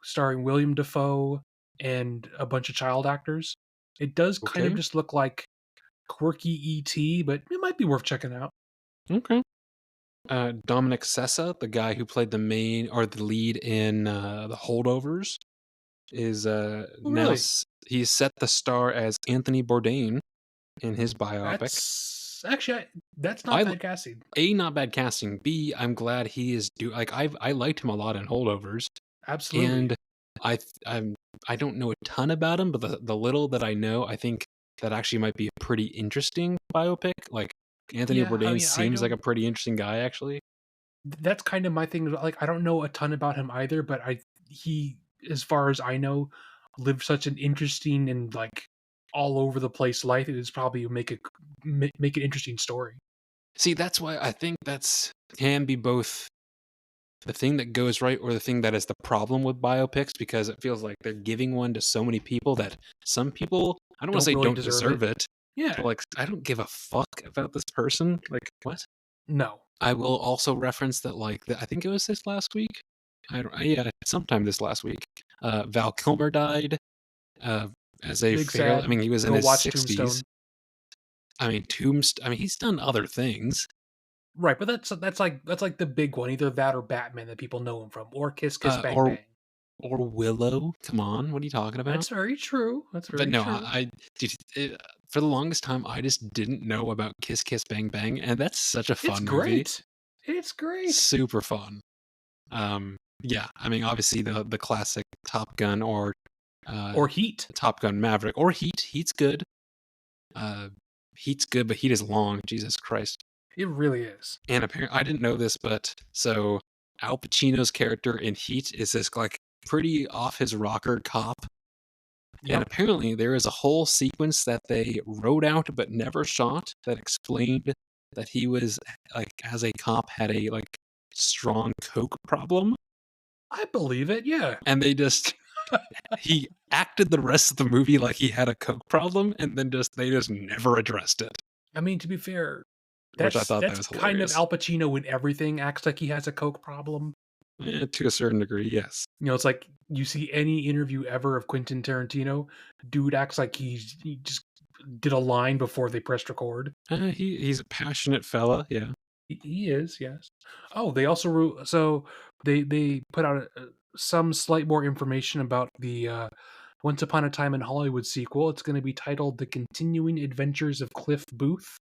starring William Dafoe and a bunch of child actors. It does kind of Okay, just look like quirky ET, but it might be worth checking out. okay. Dominic Sessa, the guy who played the main or the lead in the Holdovers, is Oh, really? he's set the star as Anthony Bourdain in his biopic. That's not I bad casting. not bad casting. B, I'm glad he is I liked him a lot in Holdovers, Absolutely. and I th- I'm I don't know a ton about him, but the little that I know, I think that actually might be a pretty interesting biopic. Like Anthony Yeah, I Bourdain mean, I seems like a don't. pretty interesting guy, actually. That's kind of my thing. Like, I don't know a ton about him either, but he, as far as I know, lived such an interesting and like all over the place life. It was probably make an interesting story. See, that's why I think that's can be both the thing that goes right or the thing that is the problem with biopics because it feels like they're giving one to so many people that some people I don't want to Don't say really don't deserve it. deserve it, but Yeah. like I don't give a fuck about this person. Like what? No. I will also reference that I think it was this last week. I don't yeah, sometime this last week. Val Kilmer died uh as a Big fairly I sad. mean he was in Go his watch 60s. Tombstone. I mean he's done other things. Right, but that's like the big one. Either that or Batman that people know him from, or Kiss Kiss Uh Bang or Bang. or Willow. Come on, what are you talking about? That's very true. That's But very no, true. dude, for the longest time, I just didn't know about Kiss Kiss Bang Bang, and that's such a It's fun movie. great. It's great. Super fun. Yeah, I mean, obviously the classic Top Gun or uh, Or Heat. Top Gun Maverick or Heat. Heat's good. Uh, Heat's good, but Heat is long. Jesus Christ. It really is. And apparently, I didn't know this, but so Al Pacino's character in Heat is this like pretty off his rocker cop. And Yep. apparently, there is a whole sequence that they wrote out but never shot that explained that he was like, as a cop, had a like strong coke problem, I believe it. Yeah. and he acted the rest of the movie like he had a coke problem, and then they just never addressed it, I mean, to be fair, which I thought that that's was kind of hilarious. Al Pacino in everything. Acts like he has a coke problem. To a certain degree, yes. It's like you see any interview ever of Quentin Tarantino, dude acts like he just did a line before they pressed record. He's a passionate fella, yeah. He is, yes. Oh, they also so they put out some slight more information about the Once Upon a Time in Hollywood sequel. It's going to be titled The Continuing Adventures of Cliff Booth.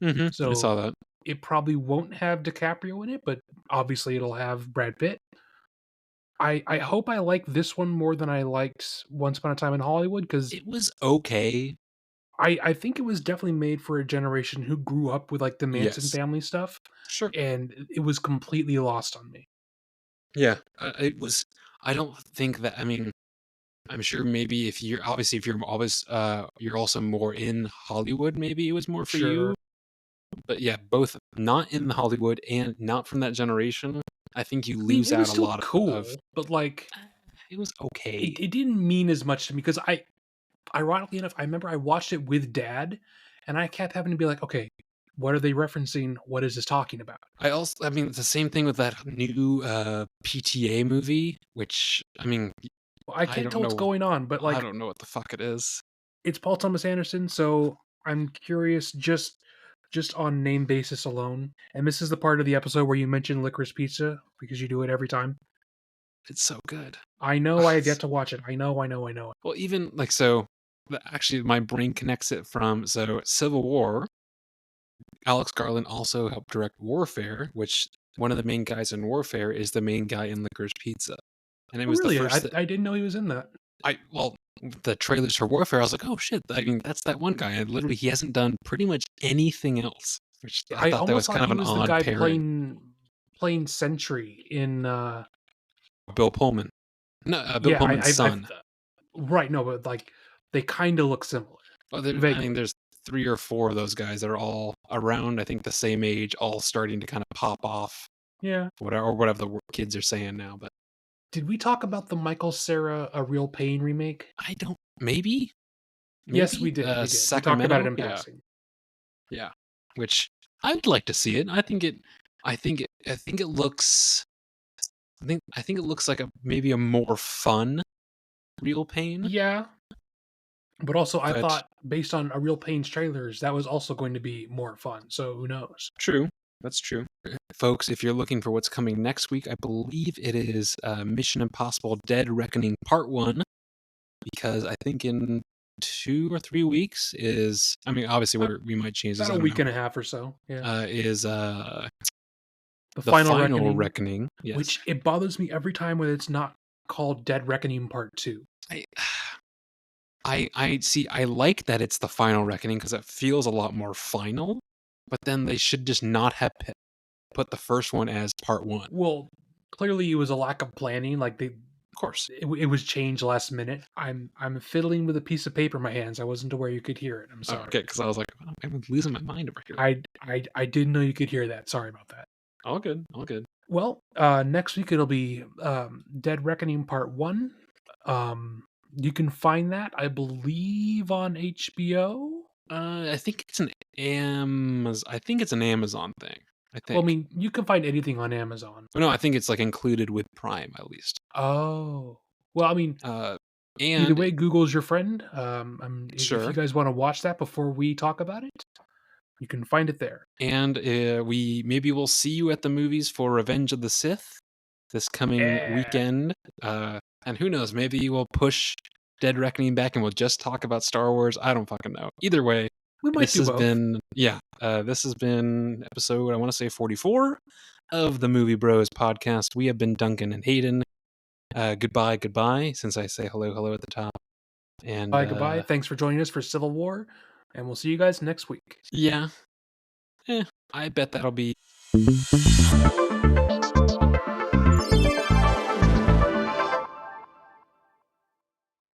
I So saw that. it probably won't have DiCaprio in it, but obviously it'll have Brad Pitt. I hope I like this one more than I liked Once Upon a Time in Hollywood because It was okay. I think it was definitely made for a generation who grew up with like the Manson Yes, family stuff, sure. and it was completely lost on me. Yeah, it was. I don't think that. I mean, I'm sure maybe if you're always you're also more in Hollywood, maybe it was more for Sure. you. But yeah, both not in Hollywood and not from that generation. I think you I mean, lose it was out a still lot of cool, but like uh, it was okay. it didn't mean as much to me because ironically enough, I remember I watched it with dad, and I kept having to be like, okay, what are they referencing? What is this talking about? I mean, it's the same thing with that new PTA movie, which I mean, Well, I can't tell what's going on, but I like don't know what the fuck it is. it's Paul Thomas Anderson, so I'm curious just on name basis alone. And this is the part of the episode where you mention licorice pizza because you do it every time. It's so good. I know I have yet to watch it. I know, I know, I know. Well, even like so, actually, my brain connects it from Civil War. Alex Garland also helped direct Warfare, which one of the main guys in Warfare is the main guy in Licorice Pizza, and it Oh, was the really? first that I didn't know he was in that. well, the trailers for Warfare, I was like, oh shit, I mean, that's that one guy, and literally he hasn't done pretty much anything else, which I I thought that almost was kind thought of he an was the odd guy pairing. playing Sentry in. Bill Pullman, no, Bill Yeah, Pullman's son. right. No, but like they kind of look similar, Oh, I mean, vaguely. there's 3 or 4 of those guys that are all around, I think, the same age, all starting to kind of pop off, Yeah. whatever the kids are saying now. But Did we talk about the Michael Cera A Real Pain remake? I don't. Maybe, Yes, we did. We did. We talked about it Sacramento. in Yeah, passing. yeah. Which I'd like to see it. I think it looks. I think it looks like maybe a more fun Real Pain. Yeah, but also I But thought based on A Real Pain's trailers, that was also going to be more fun. So who knows? true, that's true. Folks, if you're looking for what's coming next week, I believe it is Mission Impossible: Dead Reckoning Part 1, because I think in 2 or 3 weeks is. I mean, obviously Uh, we might change this. About I a don't week know. and a half or so. Yeah. Is The the Final Final Reckoning, Reckoning? Yes. which it bothers me every time when it's not called Dead Reckoning Part 2. I I see. I like that it's the Final Reckoning because it feels a lot more final. But then they should just not have put the first one as Part 1. Well, clearly it was a lack of planning. Like Of course. it was changed last minute. I'm fiddling with a piece of paper in my hands. I wasn't aware you could hear it. I'm Oh, sorry. okay, because I was like, oh, I'm losing my mind over here. I didn't know you could hear that. Sorry about that. All good, all good. Well, next week it'll be Dead Reckoning Part 1. You can find that, I believe, on HBO. I think it's an Amazon. I think it's an Amazon thing. I Well, I think. mean, you can find anything on Amazon. Oh, no, I think it's like included with Prime at least. Oh. Well, I mean, Uh, either and way, Google's your friend. If you sure, guys want to watch that before we talk about it, you can find it there. and we'll see you at the movies for Revenge of the Sith this coming Yeah. weekend. And who knows, maybe we'll push Dead Reckoning back and we'll just talk about Star Wars. I don't fucking know. Either way, We might this do has both. been this has been episode, I want to say, 44 of the Movie Bros podcast. We have been Duncan and Hayden. Goodbye, since I say hello at the top. And Bye, goodbye. Thanks for joining us for Civil War, and we'll see you guys next week. yeah, I bet that'll be